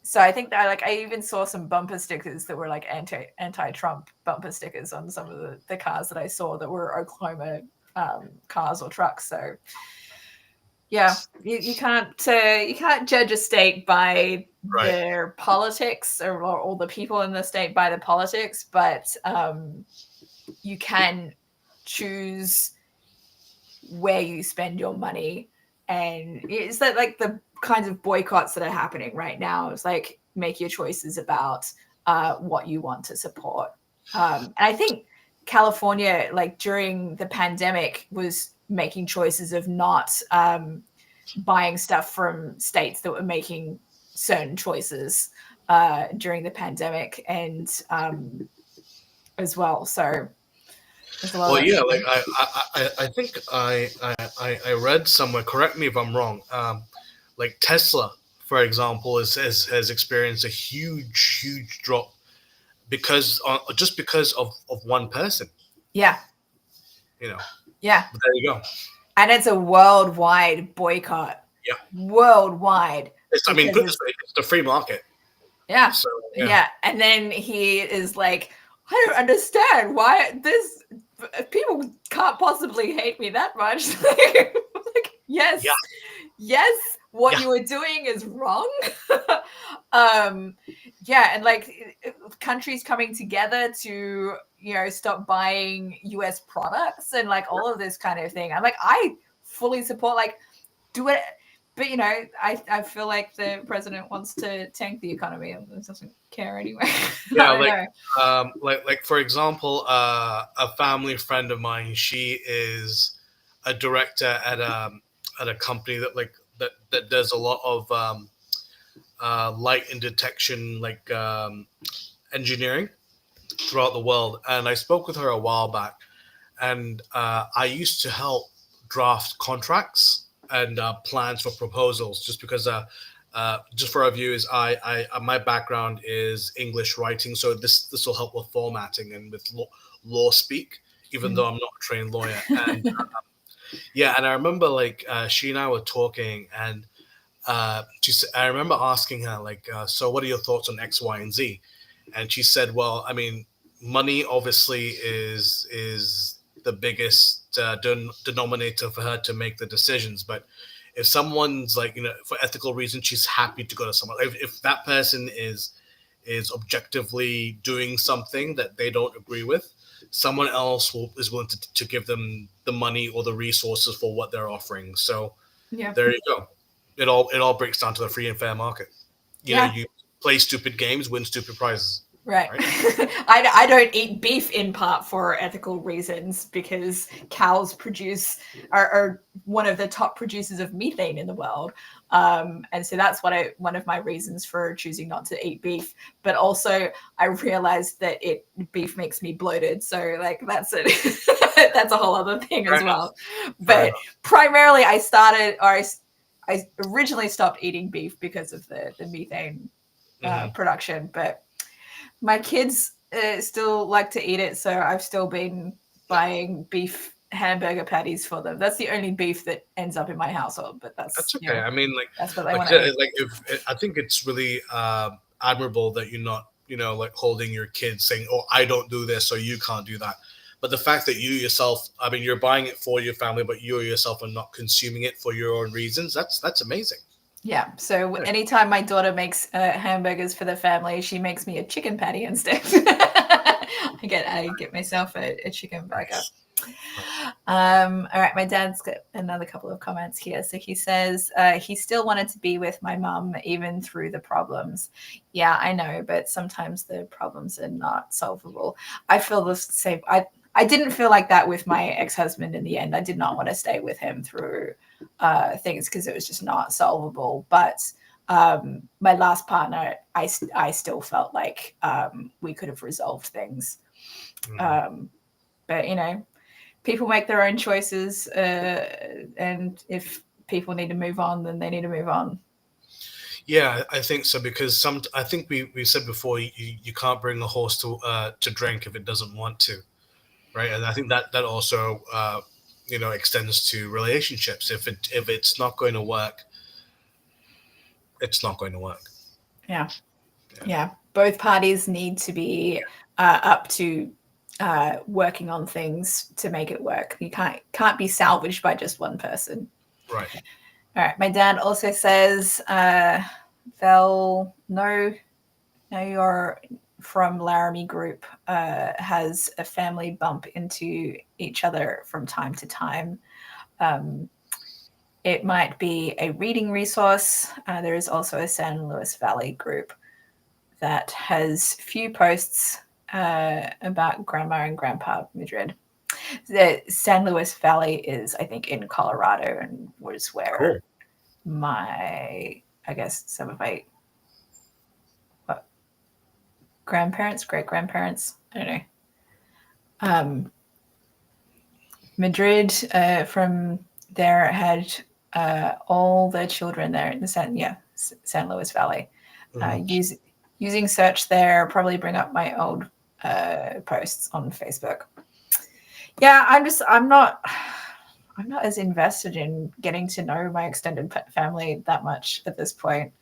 S1: So I think that like I even saw some bumper stickers that were like anti-Trump bumper stickers on some of the cars that I saw that were Oklahoma cars or trucks. So yeah, you can't judge a state by their politics or all the people in the state by the politics, but you can choose where you spend your money. And it's like the kinds of boycotts that are happening right now. It's like make your choices about what you want to support. And I think California, like during the pandemic, was making choices of not buying stuff from states that were making certain choices during the pandemic, and as well. So
S2: well, yeah, like I think I read somewhere. Correct me if I'm wrong. Like Tesla, for example, has experienced a huge drop because of one person.
S1: Yeah. Yeah.
S2: But there you go.
S1: And it's a worldwide boycott.
S2: Yeah.
S1: Worldwide.
S2: It's the free market.
S1: Yeah.
S2: So,
S1: yeah. And then he is like, I don't understand why this people can't possibly hate me that much. Like, yes. Yeah. Yes, what you were doing is wrong. Yeah, and like countries coming together to stop buying US products and like all of this kind of thing. I'm like, I fully support, like, do it, but I feel like the president wants to tank the economy and doesn't care anyway.
S2: Yeah, like for example, a family friend of mine, she is a director at a company that does a lot of light and detection engineering throughout the world. And I spoke with her a while back, and I used to help draft contracts and plans for proposals, just because just for our viewers, I my background is English writing, so this will help with formatting and with law speak, even though I'm not a trained lawyer. And yeah, and I remember she and I were talking, and I remember asking her so what are your thoughts on X, Y, and Z? And she said, well, I mean, money obviously is the biggest denominator for her to make the decisions, but if someone's for ethical reasons, she's happy to go to someone. If that person is objectively doing something that they don't agree with, someone else is willing to give them the money or the resources for what they're offering. So there you go. It all breaks down to the free and fair market. You know, you play stupid games, win stupid prizes.
S1: Right. I don't eat beef in part for ethical reasons, because cows are one of the top producers of methane in the world. And so that's one of my reasons for choosing not to eat beef. But also I realized that beef makes me bloated. So that's it. That's a whole other thing as well. But primarily I originally stopped eating beef because of the methane production, but my kids still like to eat it, so I've still been buying beef hamburger patties for them. That's the only beef that ends up in my household, but that's
S2: okay. I mean,
S1: that's what they want to eat.
S2: I think it's really admirable that you're not, holding your kids saying, "Oh, I don't do this, so you can't do that." But the fact that you yourself, I mean, you're buying it for your family, but you yourself are not consuming it for your own reasons. That's amazing.
S1: Yeah. So anytime my daughter makes hamburgers for the family, she makes me a chicken patty instead. I get myself a chicken burger. All right, my dad's got another couple of comments here. So he says he still wanted to be with my mum even through the problems. Yeah, I know, but sometimes the problems are not solvable. I feel the same. I didn't feel like that with my ex-husband in the end. I did not want to stay with him through things because it was just not solvable. But my last partner, I still felt like we could have resolved things. But, you know, people make their own choices. And if people need to move on, then they need to move on.
S2: Yeah, I think so, because I think we said before, you can't bring a horse to drink if it doesn't want to, right? And I think that also extends to relationships. If it's not going to work, it's not going to work.
S1: Yeah. Both parties need to be up to working on things to make it work. You can't be salvaged by just one person.
S2: Right.
S1: All right. My dad also says they'll know you're from Laramie Group has a family bump into each other from time to time. It might be a reading resource. There is also a San Luis Valley group that has few posts about Grandma and Grandpa Madrid. The San Luis Valley is, I think, in Colorado, and was where some of my grandparents, great-grandparents, I don't know. Madrid from there had all their children there in the San Luis Valley. Using search there, probably bring up my old posts on Facebook. Yeah, I'm not as invested in getting to know my extended family that much at this point.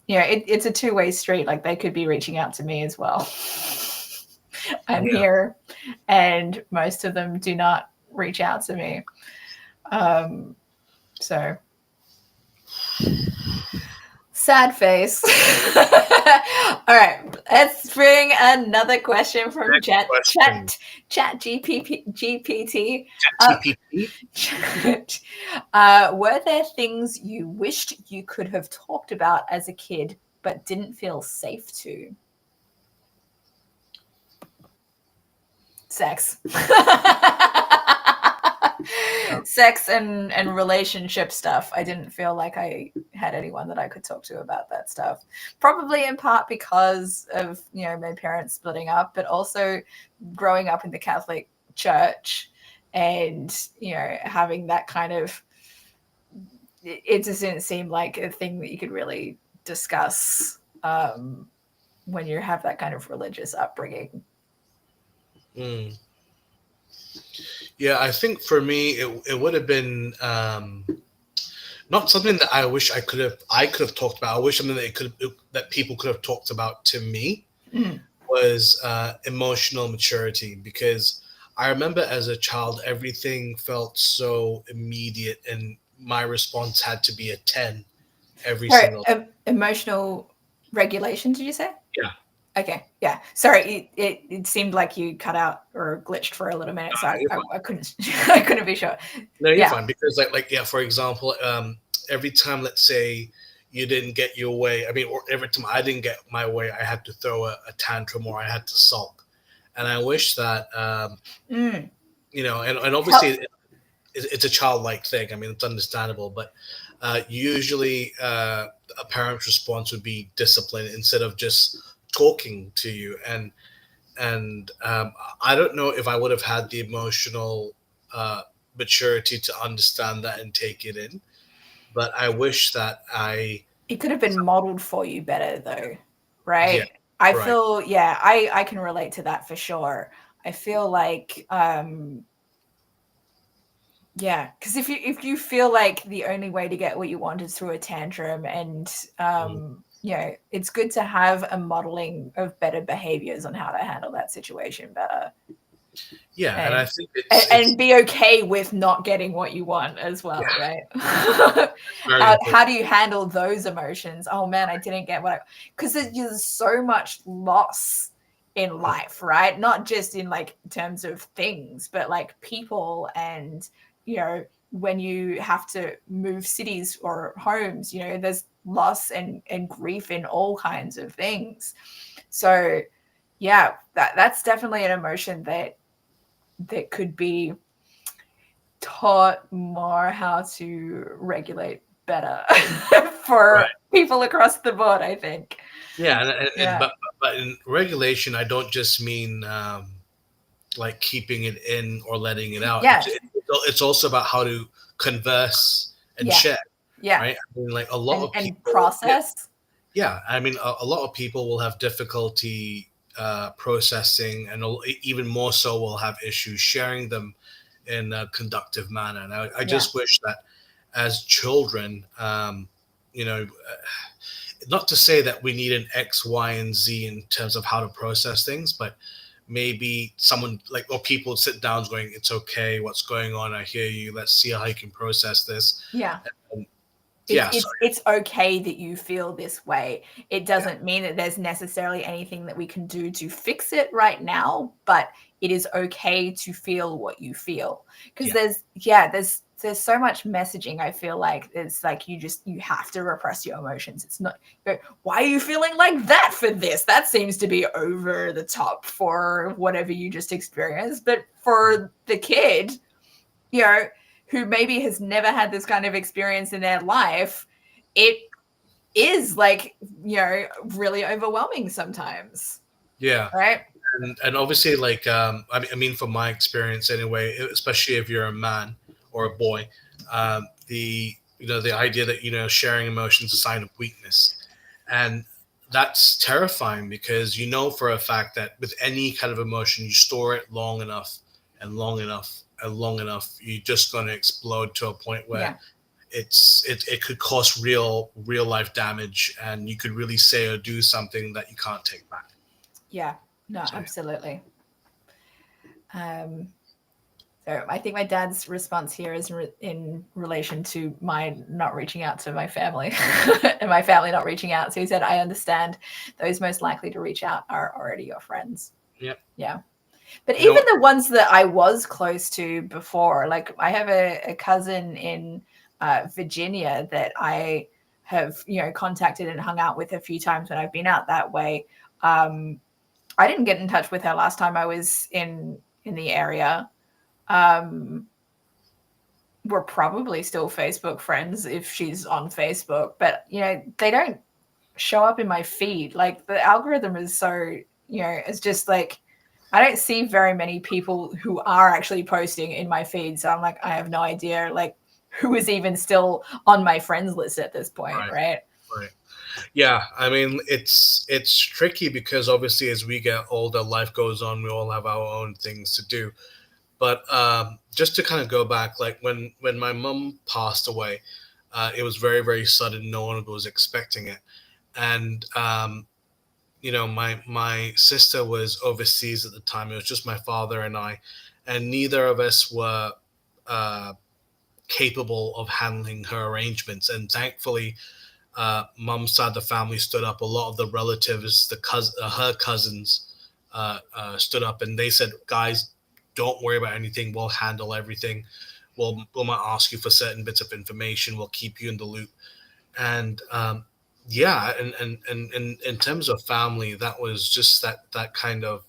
S1: It's a two-way street. Like, they could be reaching out to me as well. I'm here, and most of them do not reach out to me. So sad face. All right, let's bring another question from ChatGPT. Were there things you wished you could have talked about as a kid but didn't feel safe to? Sex. Sex and relationship stuff. I didn't feel like I had anyone that I could talk to about that stuff. Probably in part because of, my parents splitting up, but also growing up in the Catholic Church and, having that kind of, it just didn't seem like a thing that you could really discuss when you have that kind of religious upbringing.
S2: Yeah, I think for me it would have been not something that I wish I could have talked about. I wish something that people could have talked about to me was emotional maturity, because I remember as a child everything felt so immediate, and my response had to be a 10 every single.
S1: Emotional regulation, did you say?
S2: Yeah.
S1: Okay. Yeah. Sorry, it seemed like you cut out or glitched for a little minute, so I couldn't be sure.
S2: No, you're fine, because for example, every time, let's say, you didn't get your way, or every time I didn't get my way, I had to throw a tantrum, or I had to sulk. And I wish that and obviously it's a childlike thing. It's understandable, but usually a parent's response would be discipline instead of just talking to you. And I don't know if I would have had the emotional maturity to understand that and take it in, but I wish that
S1: it could have been modeled for you better, though, right?
S2: Yeah,
S1: I feel I can relate to that for sure. I feel like because if you feel like the only way to get what you want is through a tantrum, and it's good to have a modeling of better behaviors on how to handle that situation better.
S2: Yeah, and I think
S1: and be okay with not getting what you want as well, right? How do you handle those emotions? Oh man, I didn't get because there's so much loss in life, right? Not just in like terms of things, but like people, and when you have to move cities or homes, there's loss and grief in all kinds of things. So yeah, that's definitely an emotion that could be taught more how to regulate better for people across the board, I think.
S2: Yeah, but in regulation, I don't just mean like keeping it in or letting it out.
S1: Yeah.
S2: It's also about how to converse and share.
S1: Yeah.
S2: Right. I mean, like a lot of people
S1: and process.
S2: Yeah. I mean, a lot of people will have difficulty processing, and even more so will have issues sharing them in a conductive manner. And I just wish that as children, not to say that we need an X, Y, and Z in terms of how to process things, but maybe someone like, or people sit down going, it's okay, what's going on, I hear you, let's see how you can process this.
S1: Yeah.
S2: And,
S1: it's okay that you feel this way. It doesn't mean that there's necessarily anything that we can do to fix it right now, but it is okay to feel what you feel. Because there's so much messaging. I feel like it's like you have to repress your emotions. It's not, why are you feeling like that for this? That seems to be over the top for whatever you just experienced. But for the kid, who maybe has never had this kind of experience in their life, it is like, really overwhelming sometimes.
S2: Yeah.
S1: Right.
S2: And obviously, like, I mean, from my experience anyway, especially if you're a man or a boy, the idea that, sharing emotions is a sign of weakness. And that's terrifying, because for a fact that with any kind of emotion, you store it long enough and long enough and long enough, you're just going to explode to a point where it could cause real life damage, and you could really say or do something that you can't take back.
S1: Yeah, no, absolutely. So I think my dad's response here is in relation to my not reaching out to my family and my family not reaching out. So he said, I understand those most likely to reach out are already your friends.
S2: Yep.
S1: Yeah. But even the ones that I was close to before, like I have a cousin in Virginia that I have, contacted and hung out with a few times when I've been out that way. I didn't get in touch with her last time I was in the area. We're probably still Facebook friends if she's on Facebook, but they don't show up in my feed. Like the algorithm is so, it's just like I don't see very many people who are actually posting in my feed. So I'm like, I have no idea like who is even still on my friends list at this point, right?
S2: Right. Yeah, I mean, it's tricky because obviously as we get older, life goes on. We all have our own things to do. But just to kind of go back, like when my mum passed away, it was very, very sudden. No one was expecting it. And, my sister was overseas at the time. It was just my father and I. And neither of us were capable of handling her arrangements. And thankfully, mum's side of the family stood up. A lot of the relatives, her cousins, stood up, and they said, "Guys, don't worry about anything. We'll handle everything. We might ask you for certain bits of information. We'll keep you in the loop." And and in terms of family, that was just that kind of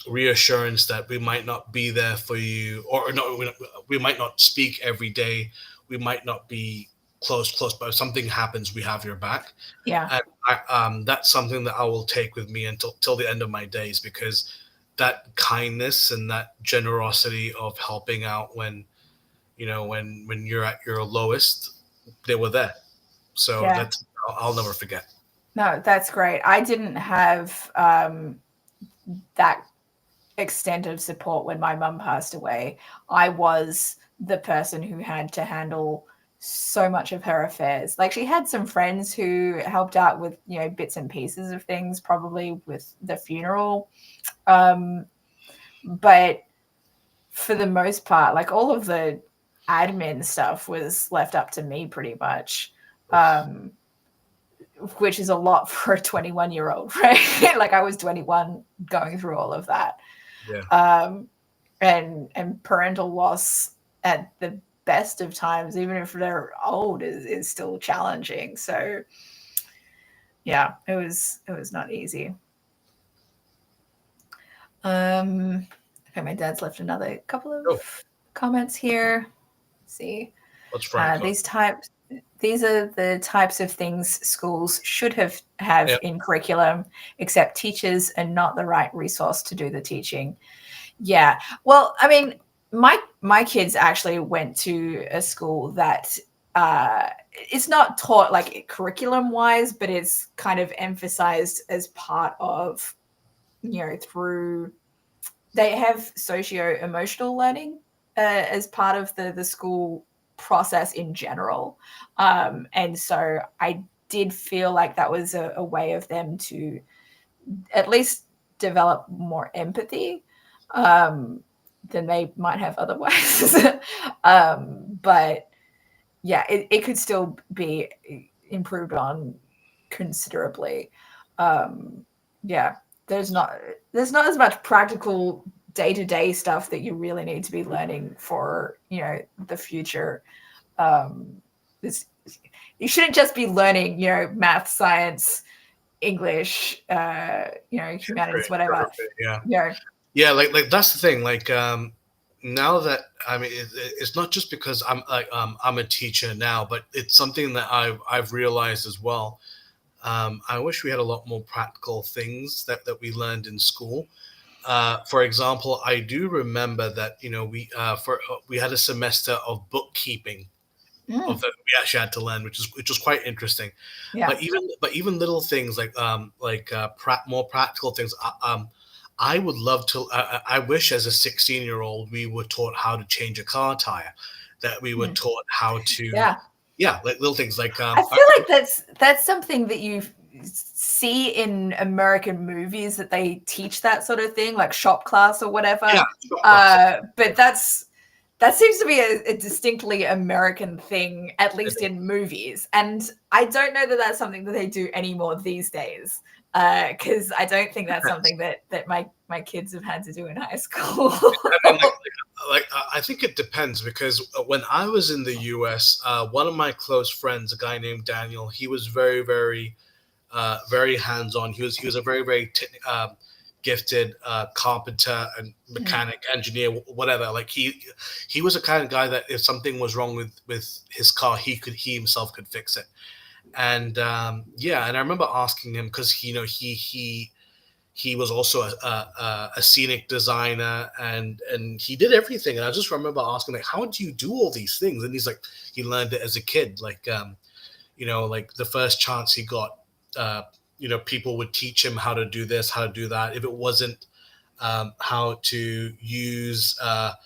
S2: reassurance that we might not be there for you, or no, we might not speak every day. We might not be close, but if something happens, we have your back.
S1: Yeah.
S2: And that's something that I will take with me till the end of my days, because that kindness and that generosity of helping out when you're at your lowest, they were there. So I'll never forget.
S1: No, that's great. I didn't have that extent of support when my mum passed away. I was the person who had to handle so much of her affairs. Like she had some friends who helped out with, bits and pieces of things, probably with the funeral. But for the most part, like all of the admin stuff was left up to me pretty much. which is a lot for a 21-year-old, right? Like I was 21 going through all of that.
S2: Yeah.
S1: And parental loss at the best of times, even if they're old, is still challenging. So yeah, it was not easy. Okay, my dad's left another couple of comments here. Let's see.
S2: What's Frank?
S1: These are the types of things schools should have in curriculum, except teachers are not the right resource to do the teaching. Yeah. Well, I mean, my kids actually went to a school that it's not taught like curriculum wise, but it's kind of emphasized as part of, through, they have socio-emotional learning as part of the school process in general. And so I did feel like that was a way of them to at least develop more empathy than they might have otherwise. But yeah, it could still be improved on considerably. Yeah, there's not as much practical day-to-day stuff that you really need to be learning for the future. You shouldn't just be learning math, science, English, humanities, whatever.
S2: Yeah, like that's the thing. Like now that I mean, it's not just because I'm a teacher now, but it's something that I've realized as well. I wish we had a lot more practical things that we learned in school. For example, I do remember that we had a semester of bookkeeping of that we actually had to learn, which was quite interesting.
S1: Yeah.
S2: But even little things more practical things. I would love to. I wish as a 16-year-old we were taught how to change a car tire, that we were taught how to. Yeah, like little things like.
S1: I feel like that's something that you see in American movies, that they teach that sort of thing, like shop class or whatever. Yeah, but that seems to be a distinctly American thing, at least in movies. And I don't know that that's something that they do anymore these days, because I don't think that's something that my kids have had to do in high school.
S2: I think it depends, because when I was in the US, one of my close friends, a guy named Daniel, he was very, very, very hands-on. He was a very, very gifted carpenter and mechanic, engineer, whatever. Like he was the kind of guy that if something was wrong with his car, he himself could fix it. And and I remember asking him, because he was also a scenic designer, and he did everything. And I just remember asking, like, how do you do all these things? And he's like, he learned it as a kid. Like, like the first chance he got, people would teach him how to do this, how to do that. If it wasn't how to use a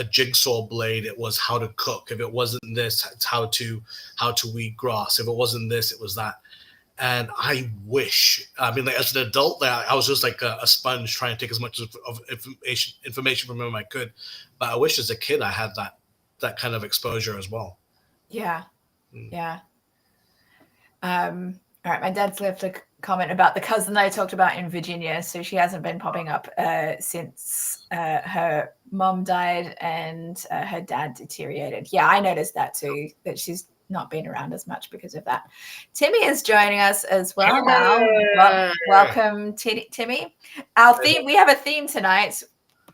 S2: jigsaw blade, it was how to cook. If it wasn't this, it's how to weed grass. If it wasn't this, it was that. And I wish, I mean, like, as an adult, I was just like a sponge trying to take as much of information from him I could. But I wish as a kid I had that kind of exposure as well.
S1: Yeah. Yeah. All right. My dad's left a comment about the cousin that I talked about in Virginia. So she hasn't been popping up since her mom died and her dad deteriorated. Yeah, I noticed that too, that she's not been around as much because of that. Timmy is joining us as well now. Welcome, Timmy. Our theme, we have a theme tonight.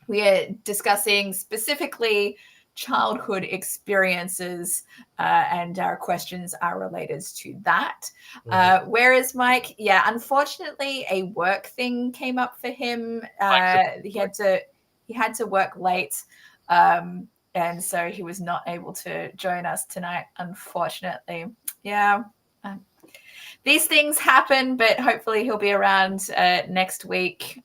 S1: We are discussing specifically childhood experiences, and our questions are related to that. Where is Mike? Yeah, unfortunately, a work thing came up for him. He had to work late. And so he was not able to join us tonight, unfortunately. Yeah. These things happen, but hopefully he'll be around next week.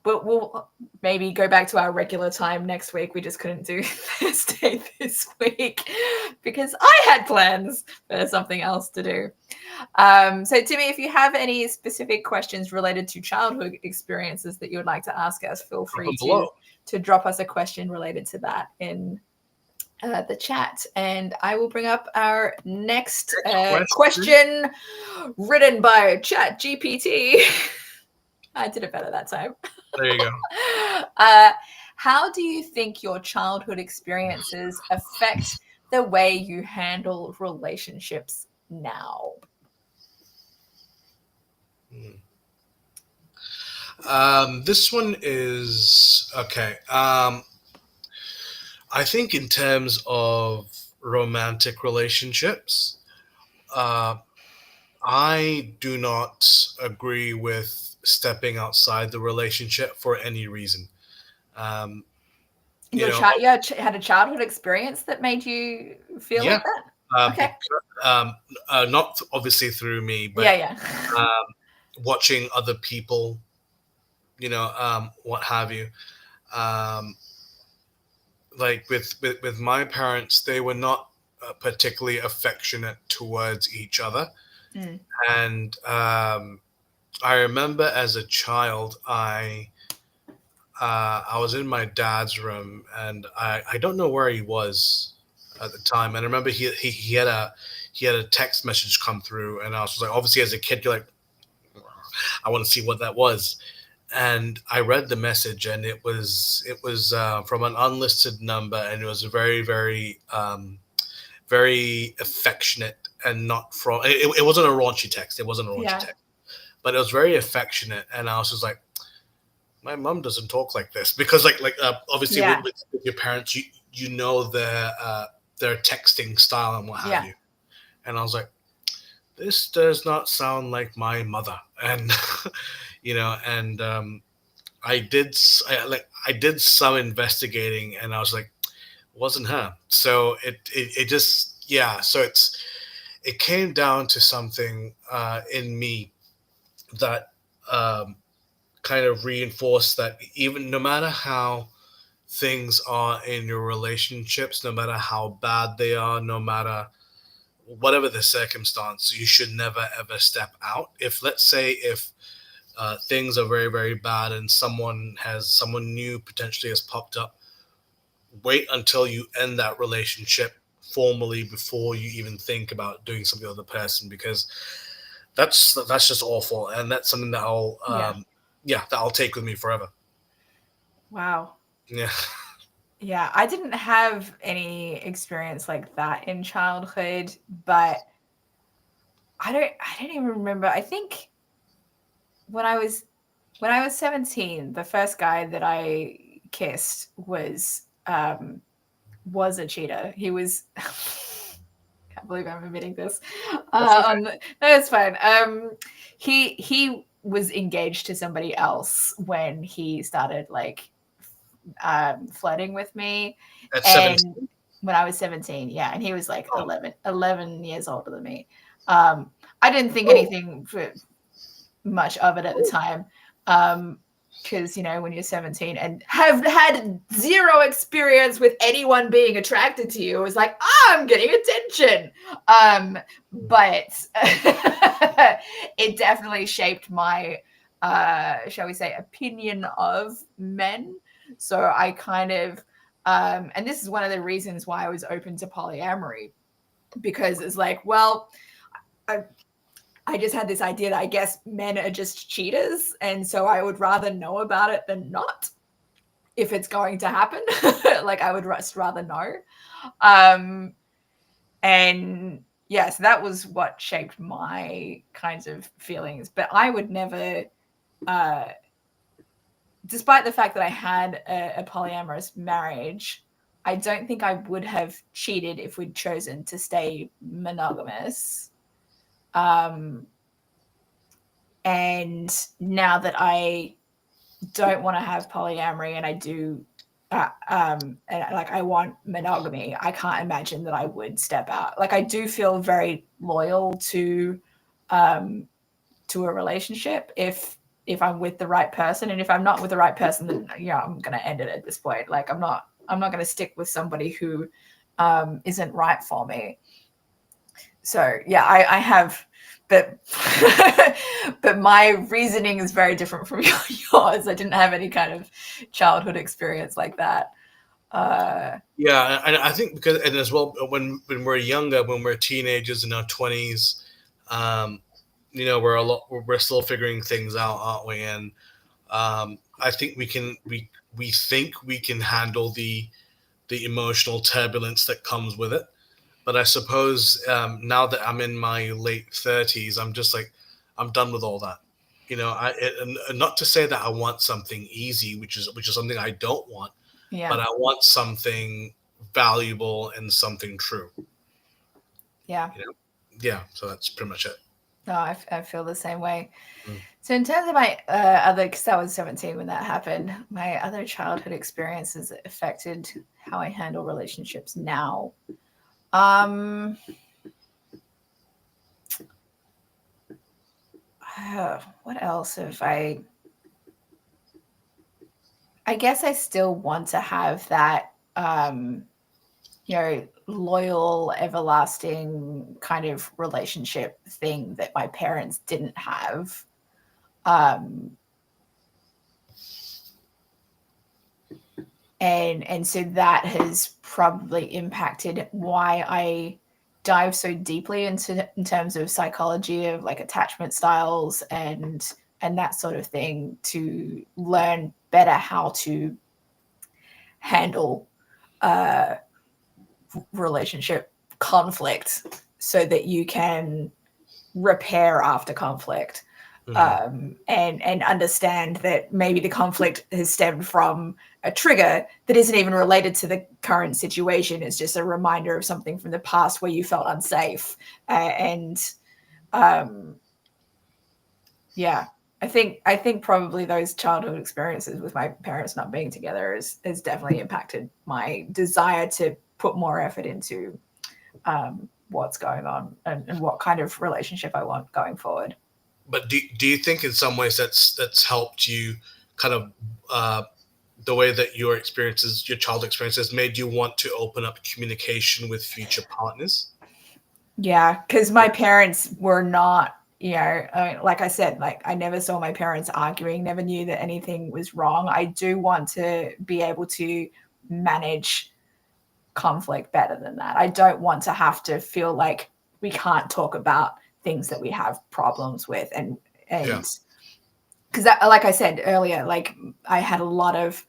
S1: But we'll maybe go back to our regular time next week. We just couldn't do Thursday this week because I had plans for something else to do. So, Timmy, if you have any specific questions related to childhood experiences that you would like to ask us, feel free to drop us a question related to that in the chat, and I will bring up our next
S2: question
S1: written by ChatGPT. I did it better that time.
S2: There you go.
S1: How do you think your childhood experiences affect the way you handle relationships now?
S2: This one is okay. I think in terms of romantic relationships, I do not agree with stepping outside the relationship for any reason. Um, you
S1: You
S2: know,
S1: had a childhood experience that made you feel
S2: yeah,
S1: like that? Okay.
S2: not obviously through me, but
S1: Yeah.
S2: um, watching other people, what have you. Um, like with my parents, they were not particularly affectionate towards each other,
S1: Mm.
S2: and I remember as a child, I was in my dad's room, and I don't know where he was at the time, and I remember he had a text message come through, and I was just like, obviously as a kid, you're like, I want to see what that was, and I read the message, and it was from an unlisted number, and it was very affectionate, and not from it wasn't a raunchy text. It wasn't a raunchy
S1: Yeah.
S2: text, but it was very affectionate, and I was just like, my mom doesn't talk like this, because obviously
S1: Yeah.
S2: with your parents, you know their texting style and what have
S1: Yeah.
S2: you, and I was like, this does not sound like my mother, and and I did some investigating, and I was like, it wasn't her. So it just, yeah, so it came down to something in me that kind of reinforced that, even no matter how things are in your relationships, no matter how bad they are, no matter whatever the circumstance, you should never ever step out. If, let's say, if things are very very bad, and someone new potentially has popped up, wait until you end that relationship formally before you even think about doing something with the person, because that's just awful, and that's something that I'll take with me forever.
S1: Wow.
S2: Yeah.
S1: Yeah, I didn't have any experience like that in childhood, but I don't even remember. I think when I was 17, the first guy that I kissed was a cheater. He was can't believe I'm admitting this. No, it's fine. He was engaged to somebody else when he started flirting with me,
S2: At
S1: and
S2: 17.
S1: when I was 17, yeah, and he was like
S2: Oh.
S1: 11 years older than me. I didn't think
S2: Oh.
S1: anything much of it at the time, because when you're 17 and have had zero experience with anyone being attracted to you, it was like, I'm getting attention. But it definitely shaped my shall we say, opinion of men. So I kind of and this is one of the reasons why I was open to polyamory, because it's like, well, I just had this idea that I guess men are just cheaters, and so I would rather know about it than not, if it's going to happen. Like, I would just rather know. And yeah, so that was what shaped my kinds of feelings. But I would never, despite the fact that I had a polyamorous marriage, I don't think I would have cheated if we'd chosen to stay monogamous. And now that I don't want to have polyamory, and I do, and like, I want monogamy, I can't imagine that I would step out. Like, I do feel very loyal to a relationship if I'm with the right person, and if I'm not with the right person, then I'm gonna end it at this point. Like, I'm not gonna stick with somebody who isn't right for me. So yeah, I have, but but my reasoning is very different from yours. I didn't have any kind of childhood experience like that.
S2: Yeah, and I think because, and as well, when we're younger, when we're teenagers in our 20s, um, we're still figuring things out, aren't we? And I think we think we can handle the emotional turbulence that comes with it. But I suppose now that I'm in my late 30s, I'm just like, I'm done with all that. And not to say that I want something easy, which is something I don't want,
S1: Yeah.
S2: but I want something valuable and something true.
S1: Yeah.
S2: Yeah. So that's pretty much it.
S1: No, I feel the same way.
S2: Mm.
S1: So in terms of my other, because I was 17 when that happened, my other childhood experiences that affected how I handle relationships now. What else have I guess I still want to have that, loyal, everlasting kind of relationship thing that my parents didn't have. And so that has probably impacted why I dive so deeply into in terms of psychology of like attachment styles and that sort of thing to learn better how to handle relationship conflict so that you can repair after conflict. And understand that maybe the conflict has stemmed from a trigger that isn't even related to the current situation. It's just a reminder of something from the past where you felt unsafe. Yeah, I think probably those childhood experiences with my parents not being together has definitely impacted my desire to put more effort into what's going on and what kind of relationship I want going forward.
S2: But do you think in some ways that's helped you kind of the way that your child experiences made you want to open up communication with future partners?
S1: Yeah, because my parents were not, like I said, like I never saw my parents arguing, never knew that anything was wrong. I do want to be able to manage conflict better than that. I don't want to have to feel like we can't talk about things that we have problems with. And
S2: Yeah.
S1: because like I said earlier, like I had a lot of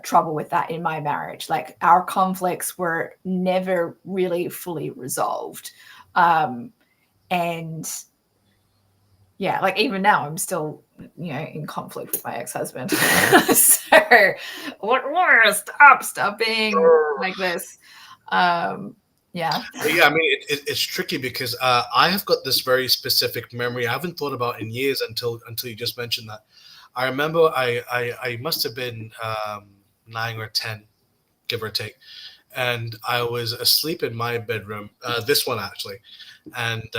S1: trouble with that in my marriage. Like our conflicts were never really fully resolved. And yeah, like even now I'm still, in conflict with my ex-husband. So what stop being like this. Yeah.
S2: Yeah, I mean, it's tricky because I have got this very specific memory I haven't thought about in years until you just mentioned that. I remember I must have been 9 or 10, give or take, and I was asleep in my bedroom, this one actually, and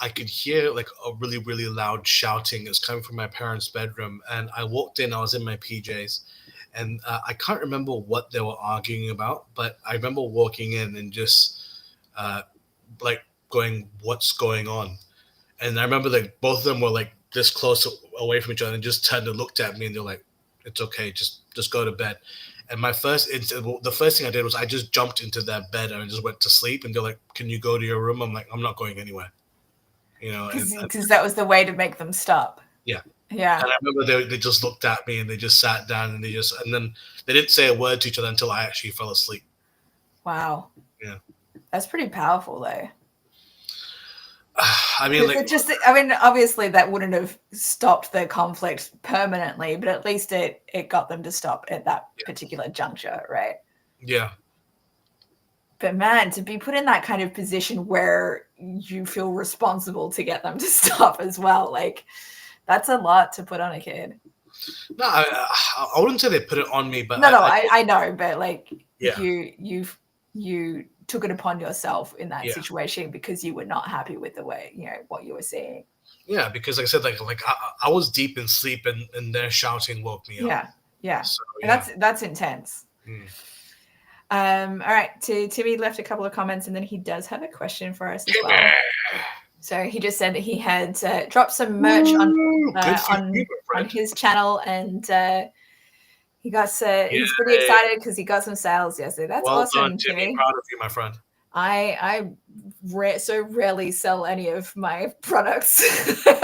S2: I could hear like a really really loud shouting. It was coming from my parents' bedroom, and I walked in. I was in my PJs, and I can't remember what they were arguing about, but I remember walking in and just uh, like going, "What's going on?" And I remember like both of them were like this close away from each other and just turned and looked at me, and they're like, "It's okay, just go to bed." And the first thing I did was I just jumped into that bed and I just went to sleep. And they're like, "Can you go to your room?" I'm like, "I'm not going anywhere."
S1: Because that was the way to make them stop.
S2: Yeah.
S1: Yeah.
S2: And I remember they just looked at me and they just sat down and then they didn't say a word to each other until I actually fell asleep.
S1: Wow.
S2: Yeah.
S1: That's pretty powerful though.
S2: I mean,
S1: obviously that wouldn't have stopped the conflict permanently, but at least it got them to stop at that particular juncture, right?
S2: Yeah.
S1: But man, to be put in that kind of position where you feel responsible to get them to stop as well, like that's a lot to put on a kid.
S2: No, I wouldn't say they put it on me, but
S1: I know, but like
S2: yeah.
S1: you took it upon yourself in that situation because you were not happy with the way, what you were seeing.
S2: Yeah, because like I said, like I was deep in sleep and their shouting woke me up.
S1: Yeah. So, that's intense. All right. Timmy left a couple of comments and then he does have a question for us as well. So he just said that he had dropped some merch on his channel and He's pretty
S2: Yay.
S1: excited because he got some sales yesterday. That's
S2: Well
S1: awesome,
S2: done, Timmy.
S1: Timmy.
S2: Proud of you, my friend.
S1: I so rarely sell any of my products. Occasionally,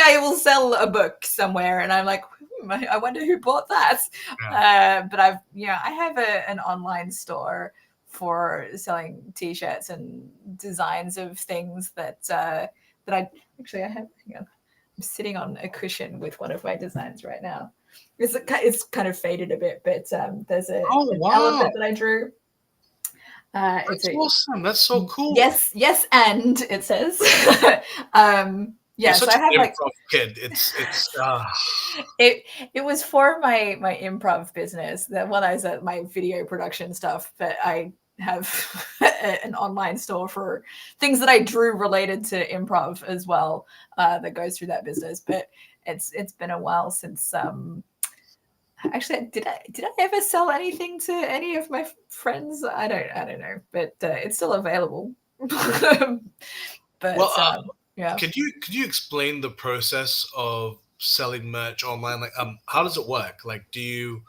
S1: I will sell a book somewhere, and I'm like, I wonder who bought that.
S2: Yeah.
S1: But I have an online store for selling T-shirts and designs of things that I have. Hang on, I'm sitting on a cushion with one of my designs right now. It's kind of faded a bit, but there's an elephant that I drew.
S2: That's awesome. That's so cool.
S1: Yes, and it says,
S2: You're such
S1: so I have
S2: an
S1: like
S2: improv kid. It's
S1: it was for my improv business. That one is my video production stuff, but I have an online store for things that I drew related to improv as well, that goes through that business. But it's been a while since actually, did I ever sell anything to any of my friends? I don't know, but it's still available. But yeah.
S2: Could you explain the process of selling merch online? Like, how does it work? Like, do you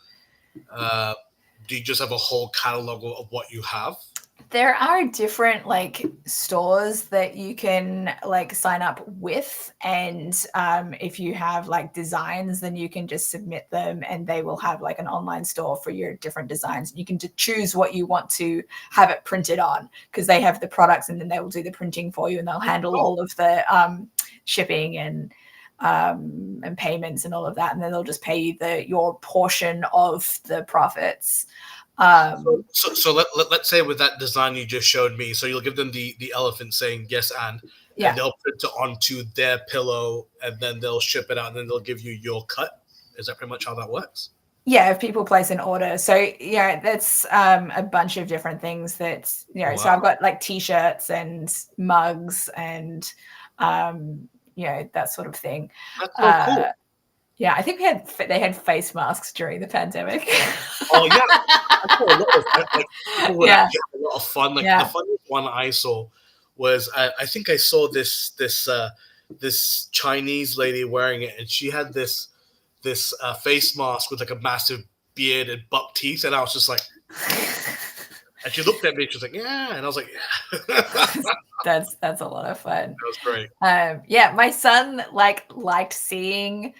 S2: just have a whole catalog of what you have?
S1: There are different like stores that you can like sign up with, and if you have like designs, then you can just submit them and they will have like an online store for your different designs. You can choose what you want to have it printed on, because they have the products and then they will do the printing for you, and they'll handle all of the shipping and payments and all of that, and then they'll just pay you your portion of the profits.
S2: So let's say with that design you just showed me, so you'll give them the elephant saying yes and they'll print it onto their pillow, and then they'll ship it out, and then they'll give you your cut. Is that pretty much how that works?
S1: Yeah, if people place an order. So yeah, that's a bunch of different things that, so I've got like T-shirts and mugs and that sort of thing.
S2: That's so cool.
S1: Yeah, I think they had face masks during the pandemic.
S2: Oh yeah, I saw a lot of people were having a lot of fun. Like the funniest one I saw was I think I saw this Chinese lady wearing it, and she had this face mask with like a massive beard and buck teeth, and I was just like, and she looked at me, and she was like, yeah, and I was like, yeah.
S1: That's a lot of fun.
S2: That was great.
S1: My son liked seeing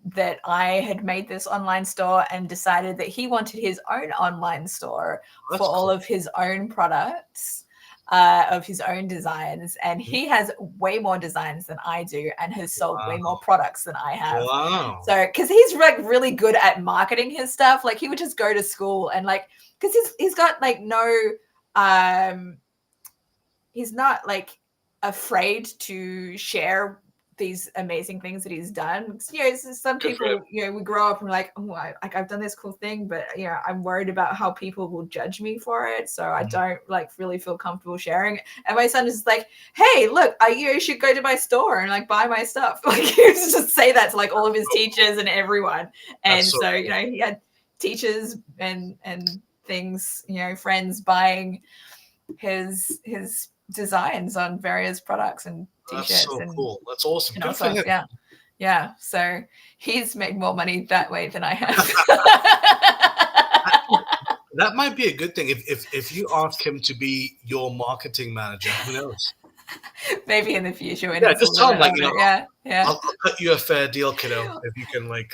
S1: that I had made this online store and decided that he wanted his own online store for all of his own products, of his own designs. And he has way more designs than I do and has sold way more products than I have.
S2: Wow.
S1: So, because he's like really good at marketing his stuff, like he would just go to school and like, because he's got like no, he's not like afraid to share these amazing things that he's done. Some people, we grow up and we're like, oh, I've done this cool thing, but I'm worried about how people will judge me for it, so I don't like really feel comfortable sharing it. And my son is like, hey, look, you should go to my store and like buy my stuff. Like he used to just say that to like all of his teachers and everyone. And so he had teachers and things, friends buying his designs on various products and T-shirts.
S2: That's so cool. That's awesome. Good for him.
S1: Yeah. So he's made more money that way than I have.
S2: That might be a good thing if you ask him to be your marketing manager. Who knows?
S1: Maybe in the future.
S2: Just tell him
S1: yeah.
S2: I'll cut you a fair deal, kiddo, if you can like.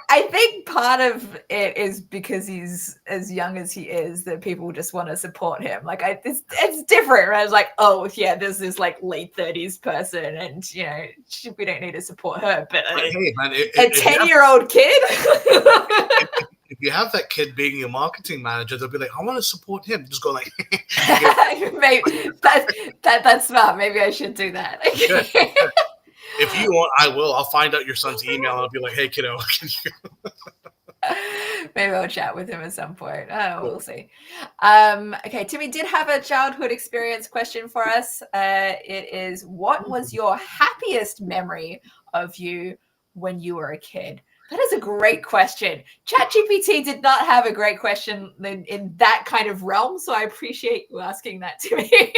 S1: I think part of it is because he's as young as he is that people just want to support him. Like it's different, right? It's like, oh yeah, there's this like late 30s person, and we don't need to support her, but
S2: hey, man,
S1: a 10-year-old kid.
S2: If you have that kid being your marketing manager, they'll be like, I want to support him. Just go like,
S1: maybe that's smart. Maybe I should do that.
S2: If you want, I will. I'll find out your son's email and I'll be like, hey, kiddo.
S1: Maybe I'll chat with him at some point. Oh, we'll see. Okay, Timmy did have a childhood experience question for us. It is, what was your happiest memory of you when you were a kid? That is a great question. ChatGPT did not have a great question in that kind of realm, so I appreciate you asking that to me.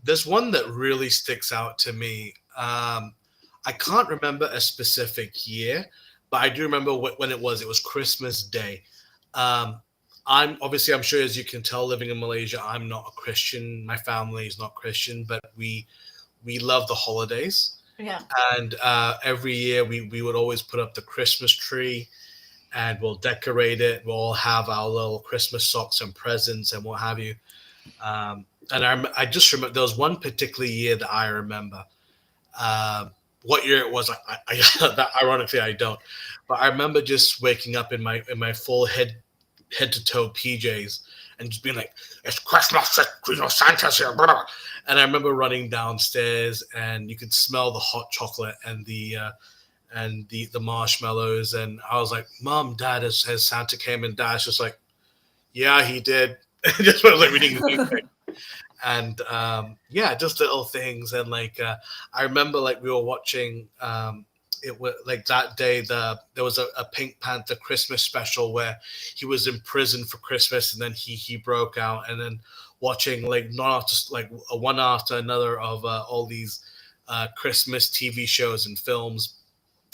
S2: There's one that really sticks out to me. I can't remember a specific year, but I do remember when it was. It was Christmas Day. Um, I'm sure, as you can tell, living in Malaysia, I'm not a Christian. My family is not Christian, but we love the holidays.
S1: Yeah.
S2: And every year we would always put up the Christmas tree, and we'll decorate it. We'll all have our little Christmas socks and presents and what have you. And I just remember there was one particular year that I remember. Uh, what year it was, that ironically I don't, but I remember just waking up in my full head to toe PJs and just being like, "It's Christmas, Santa's here," blah, blah. And I remember running downstairs, and you could smell the hot chocolate and the marshmallows, and I was like, "Mom, Dad, has Santa came?" And Dad's just like, "Yeah, he did." Just was like reading the newspaper. And yeah, just little things. And like I remember, like, we were watching. It was like that day. There was a Pink Panther Christmas special where he was in prison for Christmas, and then he broke out, and then watching like not just like one after another of all these Christmas TV shows and films.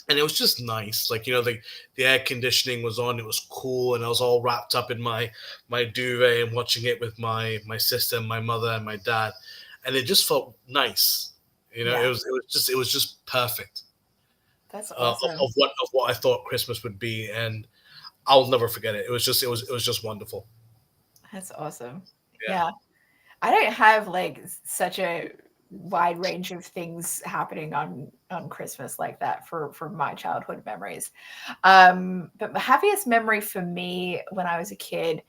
S2: And it was just nice. Like, the air conditioning was on, it was cool, and I was all wrapped up in my duvet and watching it with my sister and my mother and my dad, and it just felt nice.
S1: Yeah.
S2: It was just perfect.
S1: That's
S2: Of,
S1: awesome.
S2: of what I thought Christmas would be, and I'll never forget it. It was just wonderful.
S1: That's awesome.
S2: Yeah.
S1: Yeah. I don't have like such a wide range of things happening on Christmas like that for my childhood memories. But the happiest memory for me when I was a kid,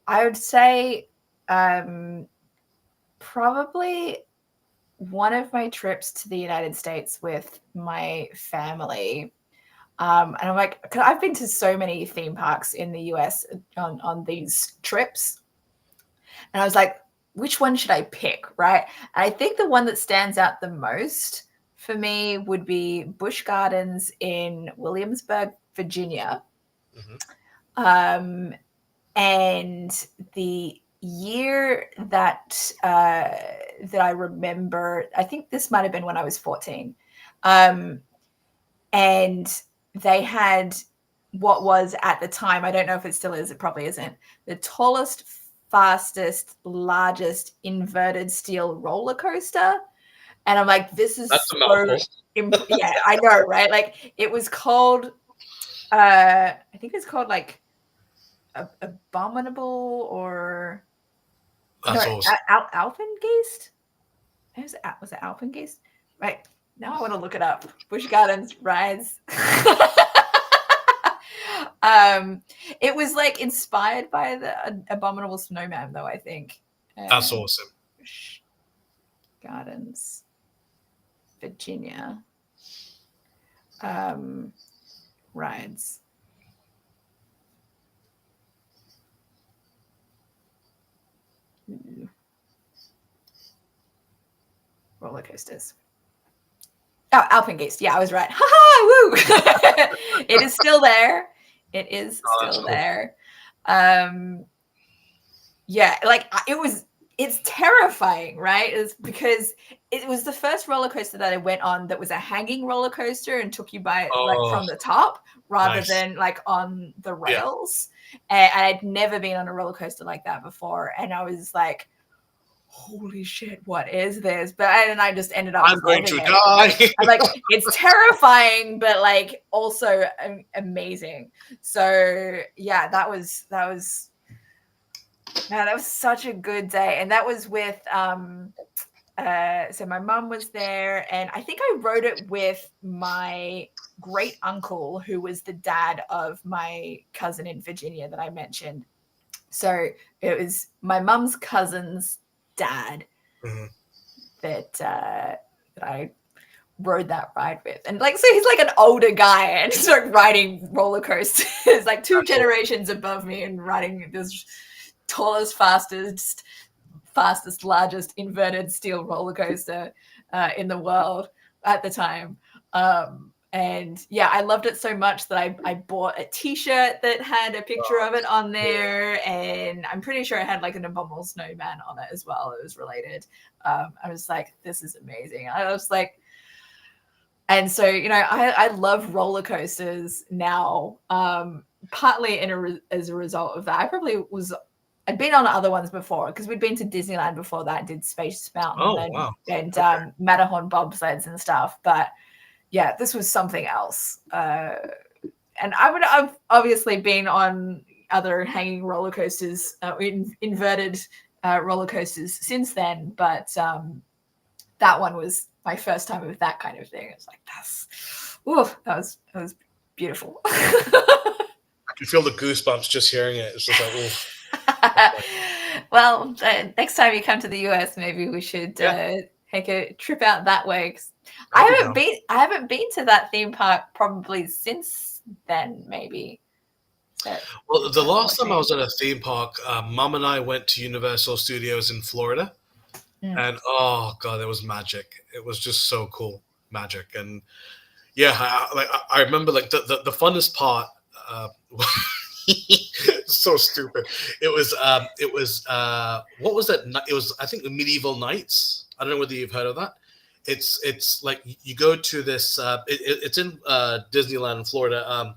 S1: I would say probably one of my trips to the United States with my family. And I'm like, because I've been to so many theme parks in the US on these trips. And I was like, which one should I pick? Right. And I think the one that stands out the most for me would be Busch Gardens in Williamsburg, Virginia.
S2: Hmm.
S1: And the year that I remember, I think this might have been when I was 14. And they had what was at the time, I don't know if it still is, it probably isn't, the tallest, fastest, largest inverted steel roller coaster. And I'm like, this is
S2: That's a
S1: so,
S2: mouthful.
S1: yeah, I know, right? Like it was called, I think it's called like Abominable or no,
S2: That's awesome.
S1: Alpengeist? Was it Alpengeist? Right. Now I want to look it up. Busch Gardens rides. It was like inspired by the Abominable Snowman, though, I think.
S2: That's awesome.
S1: Busch Gardens, Virginia. Rides. Roller coasters. Oh, Alpengeist. Yeah, I was right. Ha ha! Woo! It is still there. It is
S2: That's
S1: still
S2: cool.
S1: there. Yeah, like it's terrifying, right? It's because it was the first roller coaster that I went on that was a hanging roller coaster and took you by like
S2: Oh,
S1: from the top rather
S2: nice.
S1: than like on the
S2: Yeah.
S1: rails. And I'd never been on a roller coaster like that before. And I was like, holy shit, what is this? And I just ended up
S2: I'm going to
S1: loving it.
S2: die.
S1: I'm like, it's terrifying, but like also amazing. So yeah, that was such a good day. And that was with so my mum was there, and I think I rode it with my great uncle, who was the dad of my cousin in Virginia that I mentioned. So it was my mum's cousin's dad
S2: Mhm.
S1: that I rode that ride with. And like, so he's like an older guy and he's like riding roller coasters, like two generations above me, and riding this tallest, fastest, largest inverted steel roller coaster in the world at the time. And yeah, I loved it so much that I bought a t-shirt that had a picture of it on there, and I'm pretty sure it had like an Abominable Snowman on it as well. It was related. I was like, this is amazing. I was like, And so, I love roller coasters now, partly as a result of that. I'd been on other ones before because we'd been to Disneyland before that, did Space Mountain
S2: Oh wow.
S1: and
S2: Okay.
S1: Matterhorn bobsleds and stuff. But yeah, this was something else. And I've obviously been on other hanging roller coasters, inverted roller coasters since then, but that one was my first time with that kind of thing. It's like that was beautiful.
S2: I can feel the goosebumps just hearing it. It's just like, oh.
S1: Well, next time you come to the US, maybe we should take a trip out that way. I haven't been to that theme park probably since then. Maybe.
S2: Well, the last time I was at a theme park, Mum and I went to Universal Studios in Florida, and oh god, it was magic. It was just so cool, magic. And yeah, I remember like the funnest part. So stupid. It was what was that? It was, I think, the Medieval Knights. I don't know whether you've heard of that. It's like you go to this. It's in Disneyland in Florida.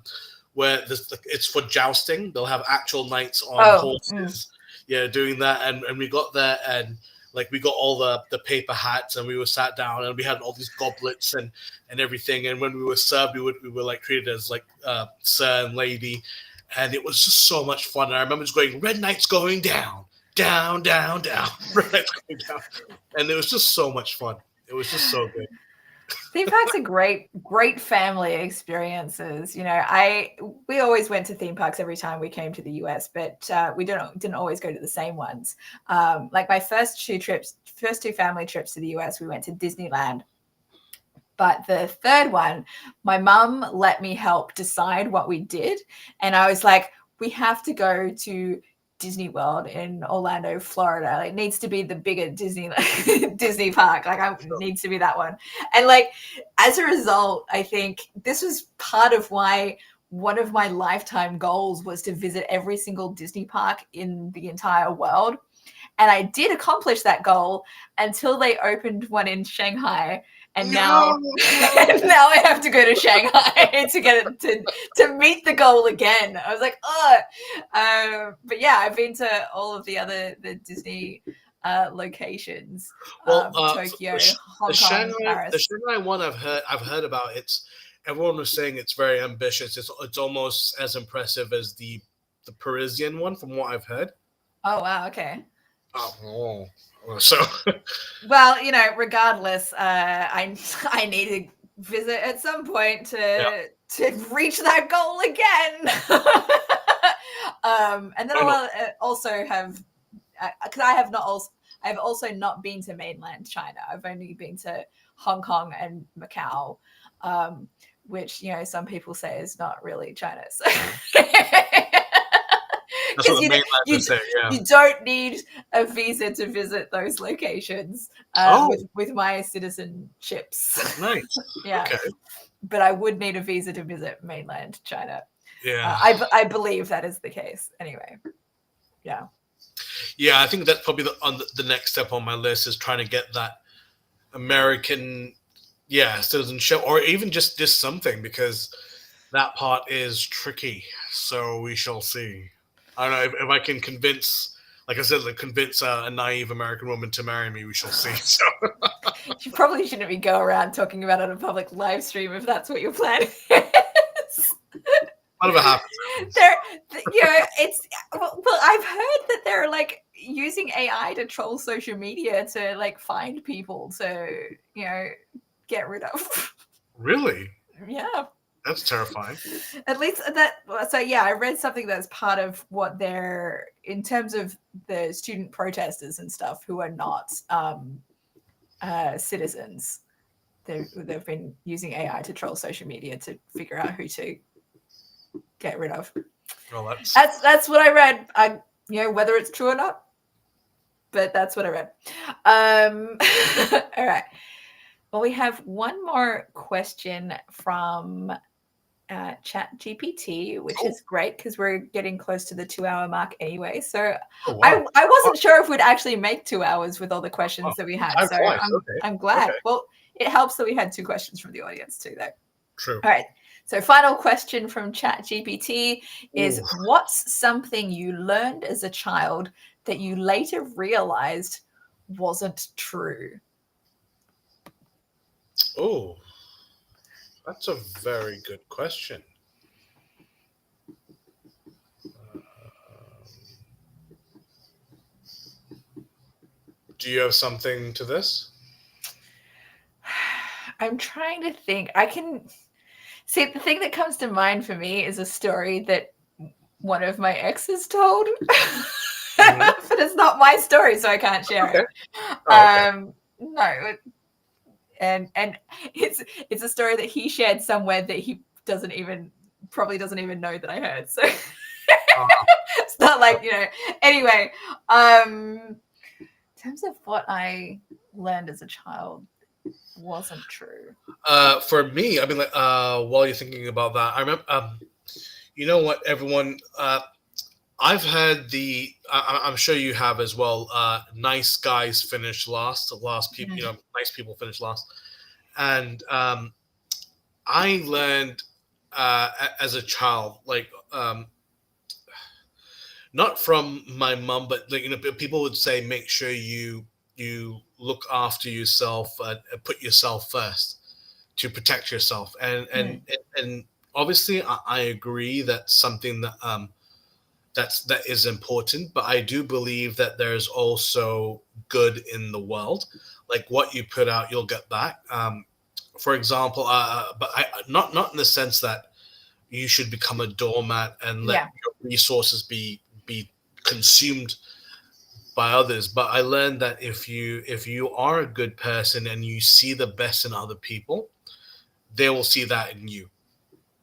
S2: Where it's for jousting. They'll have actual knights on horses, doing that. And we got there, and like we got all the paper hats, and we were sat down, and we had all these goblets and everything. And when we were served, we were like treated as like sir and lady, and it was just so much fun. And I remember just going, "Red Knight's going down, down, down, down." Red Knight's going down, and it was just so much fun. It was just so good.
S1: Theme parks are great family experiences. We always went to theme parks every time we came to the US, but we didn't always go to the same ones. Like my first two family trips to the US, we went to Disneyland. But the third one, my mum let me help decide what we did. And I was like, we have to go to Disney World in Orlando, Florida. It needs to be the bigger Disney park. Like, it needs to be that one. And like, as a result, I think this was part of why one of my lifetime goals was to visit every single Disney park in the entire world. And I did accomplish that goal until they opened one in Shanghai. And now I have to go to Shanghai to get it to meet the goal again. I was like, but yeah, I've been to all of the Disney locations. Tokyo, Hong Kong, Paris.
S2: The Shanghai one I've heard about. Everyone was saying it's very ambitious. It's almost as impressive as the Parisian one, from what I've heard.
S1: Oh wow, okay.
S2: Oh. So,
S1: well, regardless, I need to visit at some point to reach that goal again. And then I'll also have, because I have also not been to mainland China. I've only been to Hong Kong and Macau, which some people say is not really China. So. Because you don't need a visa to visit those locations with my citizenships.
S2: Nice.
S1: Yeah. Okay. But I would need a visa to visit mainland China.
S2: Yeah.
S1: I believe that is the case. Anyway. Yeah.
S2: Yeah, I think that's probably the next step on my list is trying to get that American, citizenship, or even just something, because that part is tricky. So we shall see. I don't know if I can convince, like I said, a naive American woman to marry me. We shall see. So.
S1: You probably shouldn't be going around talking about it on a public live stream if that's what your plan is.
S2: Whatever happens.
S1: Well, I've heard that they're like using AI to troll social media to like find people to get rid of.
S2: Really?
S1: Yeah.
S2: That's terrifying.
S1: At least that. So yeah, I read something that's part of what they're, in terms of the student protesters and stuff who are not citizens. They've been using AI to troll social media to figure out who to get rid of.
S2: Well,
S1: that's what I read. Whether it's true or not, but that's what I read. All right. Well, we have one more question from ChatGPT, which is great because we're getting close to the 2-hour mark anyway. So I wasn't sure if we'd actually make 2 hours with all the questions that we had. So I'm glad. Okay. Well, it helps that we had 2 questions from the audience too, though.
S2: True.
S1: All right. So final question from ChatGPT is, what's something you learned as a child that you later realized wasn't true?
S2: Oh, that's a very good question. Do you have something to this?
S1: I'm trying to think. I can see, the thing that comes to mind for me is a story that one of my exes told. But it's not my story, so I can't share it. No, and it's a story that he shared somewhere that he probably doesn't even know that I heard. So it's not like, anyway, in terms of what I learned as a child wasn't true.
S2: For me, I mean, like, while you're thinking about that, I remember, you know what, everyone, I've had I'm sure you have as well. Nice guys finish last. Last people, nice people finish last. And I learned as a child, like, not from my mom, but like, people would say, make sure you look after yourself, put yourself first to protect yourself. And obviously, I agree that's something that that is important, but I do believe that there's also good in the world. Like, what you put out, you'll get back. For example, but not in the sense that you should become a doormat and let your resources be consumed by others. But I learned that if you are a good person and you see the best in other people, they will see that in you.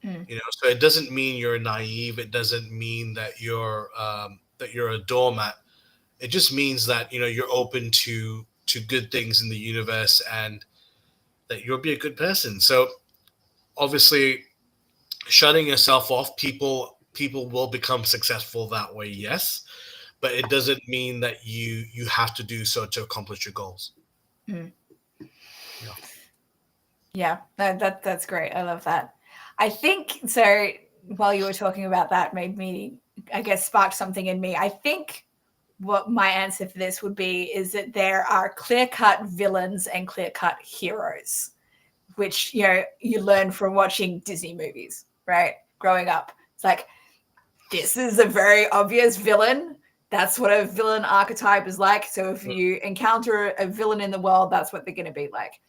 S2: So it doesn't mean you're naive. It doesn't mean that you're a doormat. It just means that you're open to good things in the universe, and that you'll be a good person. So obviously, shutting yourself off, people will become successful that way, yes, but it doesn't mean that you have to do so to accomplish your goals.
S1: Yeah, that's great. I love that. I think so. While you were talking about that, made me, I guess, sparked something in me. I think what my answer for this would be is that there are clear-cut villains and clear-cut heroes, which you learn from watching Disney movies, right? Growing up, it's like, this is a very obvious villain. That's what a villain archetype is like. So if you encounter a villain in the world, that's what they're going to be like.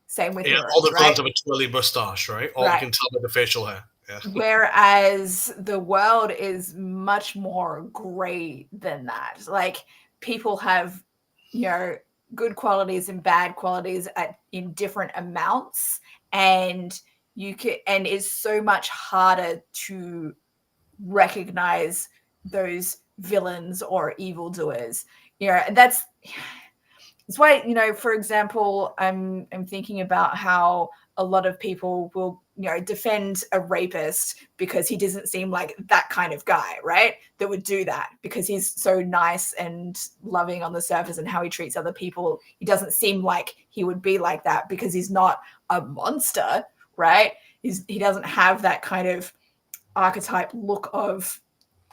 S1: Same with heroes,
S2: all the villains
S1: right?
S2: have a twirly mustache, right? All you can tell by the facial hair. Yeah.
S1: Whereas the world is much more gray than that. Like, people have, good qualities and bad qualities in different amounts, and it's so much harder to recognize those villains or evildoers. That's why, for example, I'm thinking about how a lot of people will, defend a rapist because he doesn't seem like that kind of guy, right? That would do that because he's so nice and loving on the surface, and how he treats other people. He doesn't seem like he would be like that because he's not a monster, right? He doesn't have that kind of archetype look of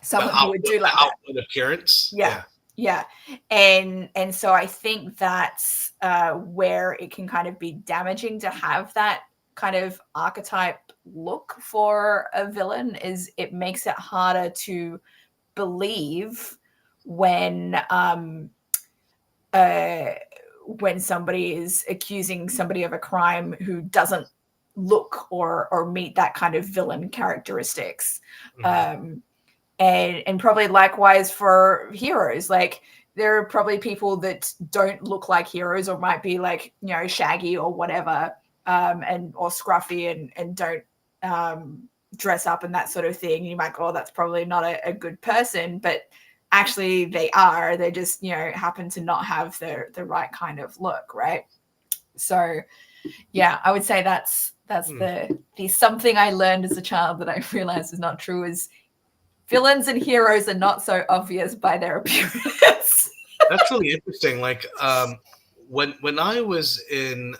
S1: someone who would do like that.
S2: Outward appearance.
S1: Yeah. And so I think that's where it can kind of be damaging to have that kind of archetype look for a villain. Is it makes it harder to believe when somebody is accusing somebody of a crime who doesn't look or meet that kind of villain characteristics. And probably likewise for heroes. Like, there are probably people that don't look like heroes, or might be like, shaggy or whatever, or scruffy and don't dress up and that sort of thing. You might go, oh, that's probably not a good person, but actually they are. They just, happen to not have the right kind of look, right? So yeah, I would say that's the something I learned as a child that I realized is not true, is villains and heroes are not so obvious by their
S2: That's really interesting. Like, when I was in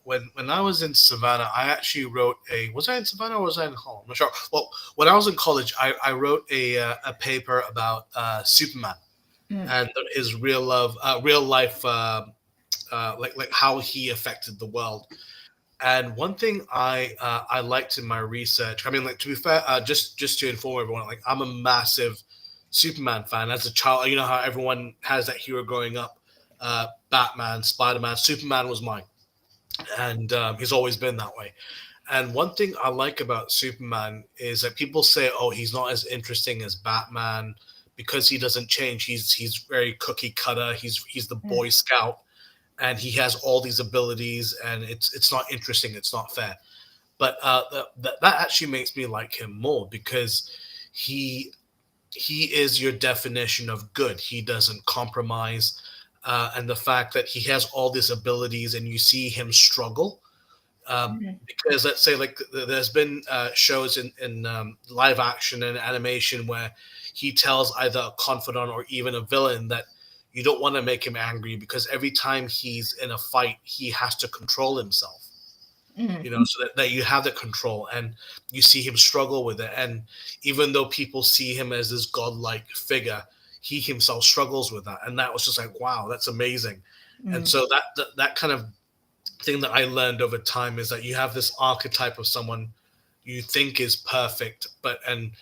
S2: when I was in Savannah, I actually wrote was I in Savannah or was I in Hull? I'm not sure. Well, when I was in college, I wrote a paper about Superman and his real life, like how he affected the world. And one thing I liked in my research, I mean, like to be fair, just to inform everyone, like I'm a massive Superman fan. As a child, you know how everyone has that hero growing up. Batman, Spider-Man, Superman was mine, and he's always been that way. And one thing I like about Superman is that people say, "Oh, he's not as interesting as Batman because he doesn't change. He's very cookie cutter. He's the Boy Scout, and he has all these abilities, and it's not interesting. It's not fair." But that actually makes me like him more because he he is your definition of good. He doesn't compromise, and the fact that he has all these abilities and you see him struggle. Because let's say like there's been shows in live action and animation where he tells either a confidant or even a villain that you don't want to make him angry because every time he's in a fight he has to control himself, so that you have the control and you see him struggle with it. And even though people see him as this godlike figure, he himself struggles with that. And that was just like, wow, that's amazing. And so that kind of thing that I learned over time is that you have this archetype of someone you think is perfect, but and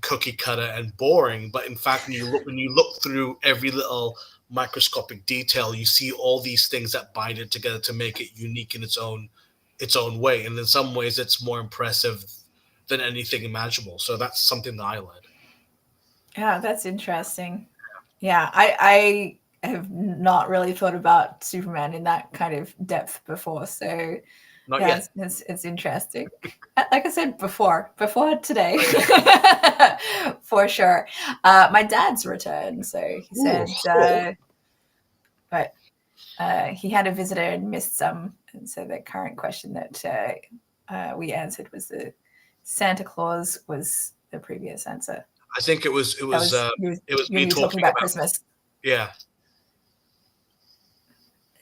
S2: cookie cutter and boring, but in fact when you look through every little microscopic detail, you see all these things that bind it together to make it unique in its own way. And in some ways it's more impressive than anything imaginable. So that's something that I learned.
S1: Yeah, that's interesting. Yeah, I have not really thought about Superman in that kind of depth before. So
S2: Not
S1: yeah,
S2: yet.
S1: it's interesting. Like I said before today, for sure. My dad's returned, so he said, but he had a visitor and missed some, and so the current question that we answered was the Santa Claus was the previous answer.
S2: I think it was
S1: You
S2: me talking
S1: about Christmas.
S2: Yeah.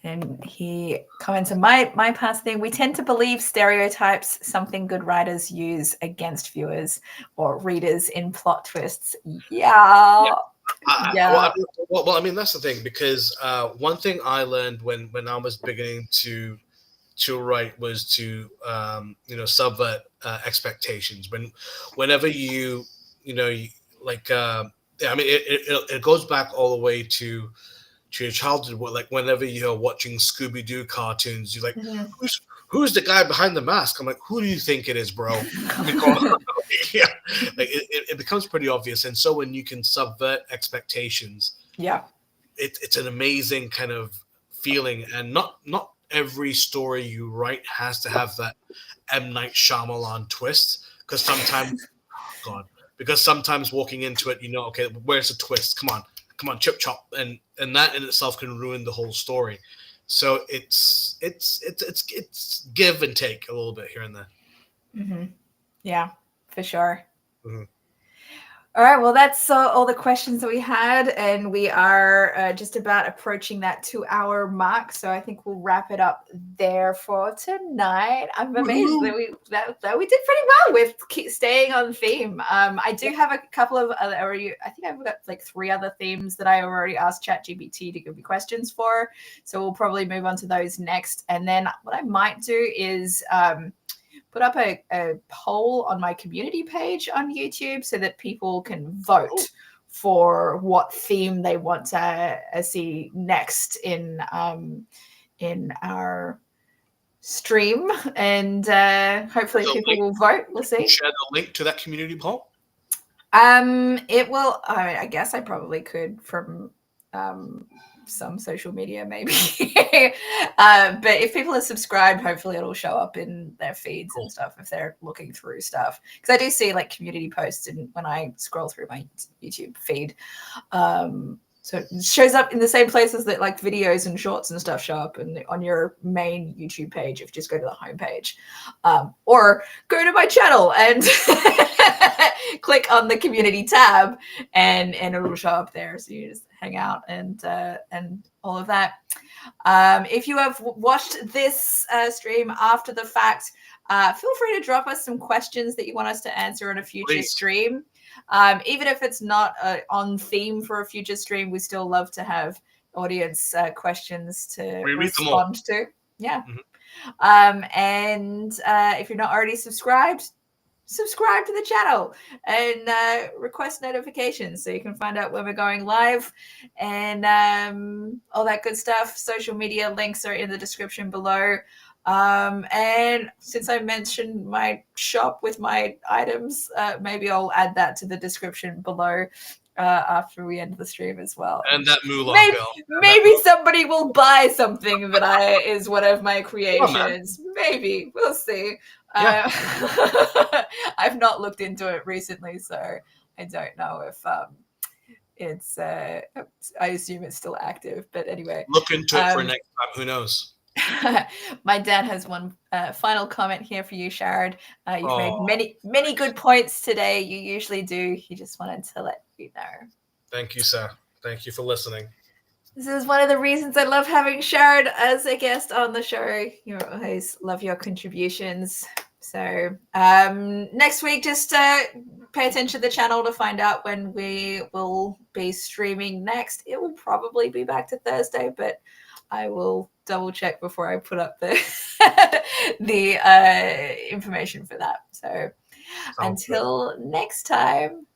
S1: And he comments on my past thing. We tend to believe stereotypes, something good writers use against viewers or readers in plot twists. Yeah.
S2: Well, I mean, that's the thing, because one thing I learned when I was beginning to write was to subvert expectations. Whenever I mean, it goes back all the way to your childhood. Like whenever you're watching Scooby-Doo cartoons, you're like, who's the guy behind the mask? I'm like, who do you think it is, bro? Yeah, like it becomes pretty obvious. And so when you can subvert expectations, it's an amazing kind of feeling. And not every story you write has to have that M. Night Shyamalan twist, because sometimes walking into it, okay, where's the twist? Come on, chip chop, and that in itself can ruin the whole story. So it's give and take a little bit here and there.
S1: Yeah, for sure. All right, well, that's all the questions that we had, and we are just about approaching that 2-hour mark. So I think we'll wrap it up there for tonight. I'm amazed that we did pretty well with staying on theme. I do have a couple of other. I think I've got like 3 other themes that I already asked ChatGPT to give me questions for. So we'll probably move on to those next, and then what I might do is put up a poll on my community page on YouTube so that people can vote for what theme they want to see next in our stream, and hopefully people will vote. We'll see.
S2: Share the link to that community poll.
S1: It will. I guess I probably could from some social media maybe. But if people are subscribed, hopefully it'll show up in their feeds and stuff if they're looking through stuff, because I do see like community posts when I scroll through my YouTube feed. So it shows up in the same places that like videos and shorts and stuff show up on your main YouTube page if you just go to the homepage, or go to my channel and click on the community tab and it'll show up there. So you just hang out and all of that. If you have watched this stream after the fact, feel free to drop us some questions that you want us to answer in a future stream. Even if it's not on theme for a future stream, we still love to have audience questions to respond to. Yeah. And if you're not already subscribe to the channel and request notifications so you can find out when we're going live and all that good stuff. Social media links are in the description below. And since I mentioned my shop with my items, maybe I'll add that to the description below after we end the stream as well.
S2: And that moolah
S1: maybe somebody will buy something that is one of my creations. Maybe. We'll see. Yeah. I've not looked into it recently, so I don't know if it's I assume it's still active, but anyway.
S2: Look into it for next time. Who knows?
S1: My dad has one final comment here for you, Sharad. You've made many good points today. You usually do. He just wanted to let you know.
S2: Thank you, sir. Thank you for listening.
S1: This is one of the reasons I love having Sharad as a guest on the show. You always love your contributions. So next week, just pay attention to the channel to find out when we will be streaming next. It will probably be back to Thursday, but I will double check before I put up the the information for that. So until next time.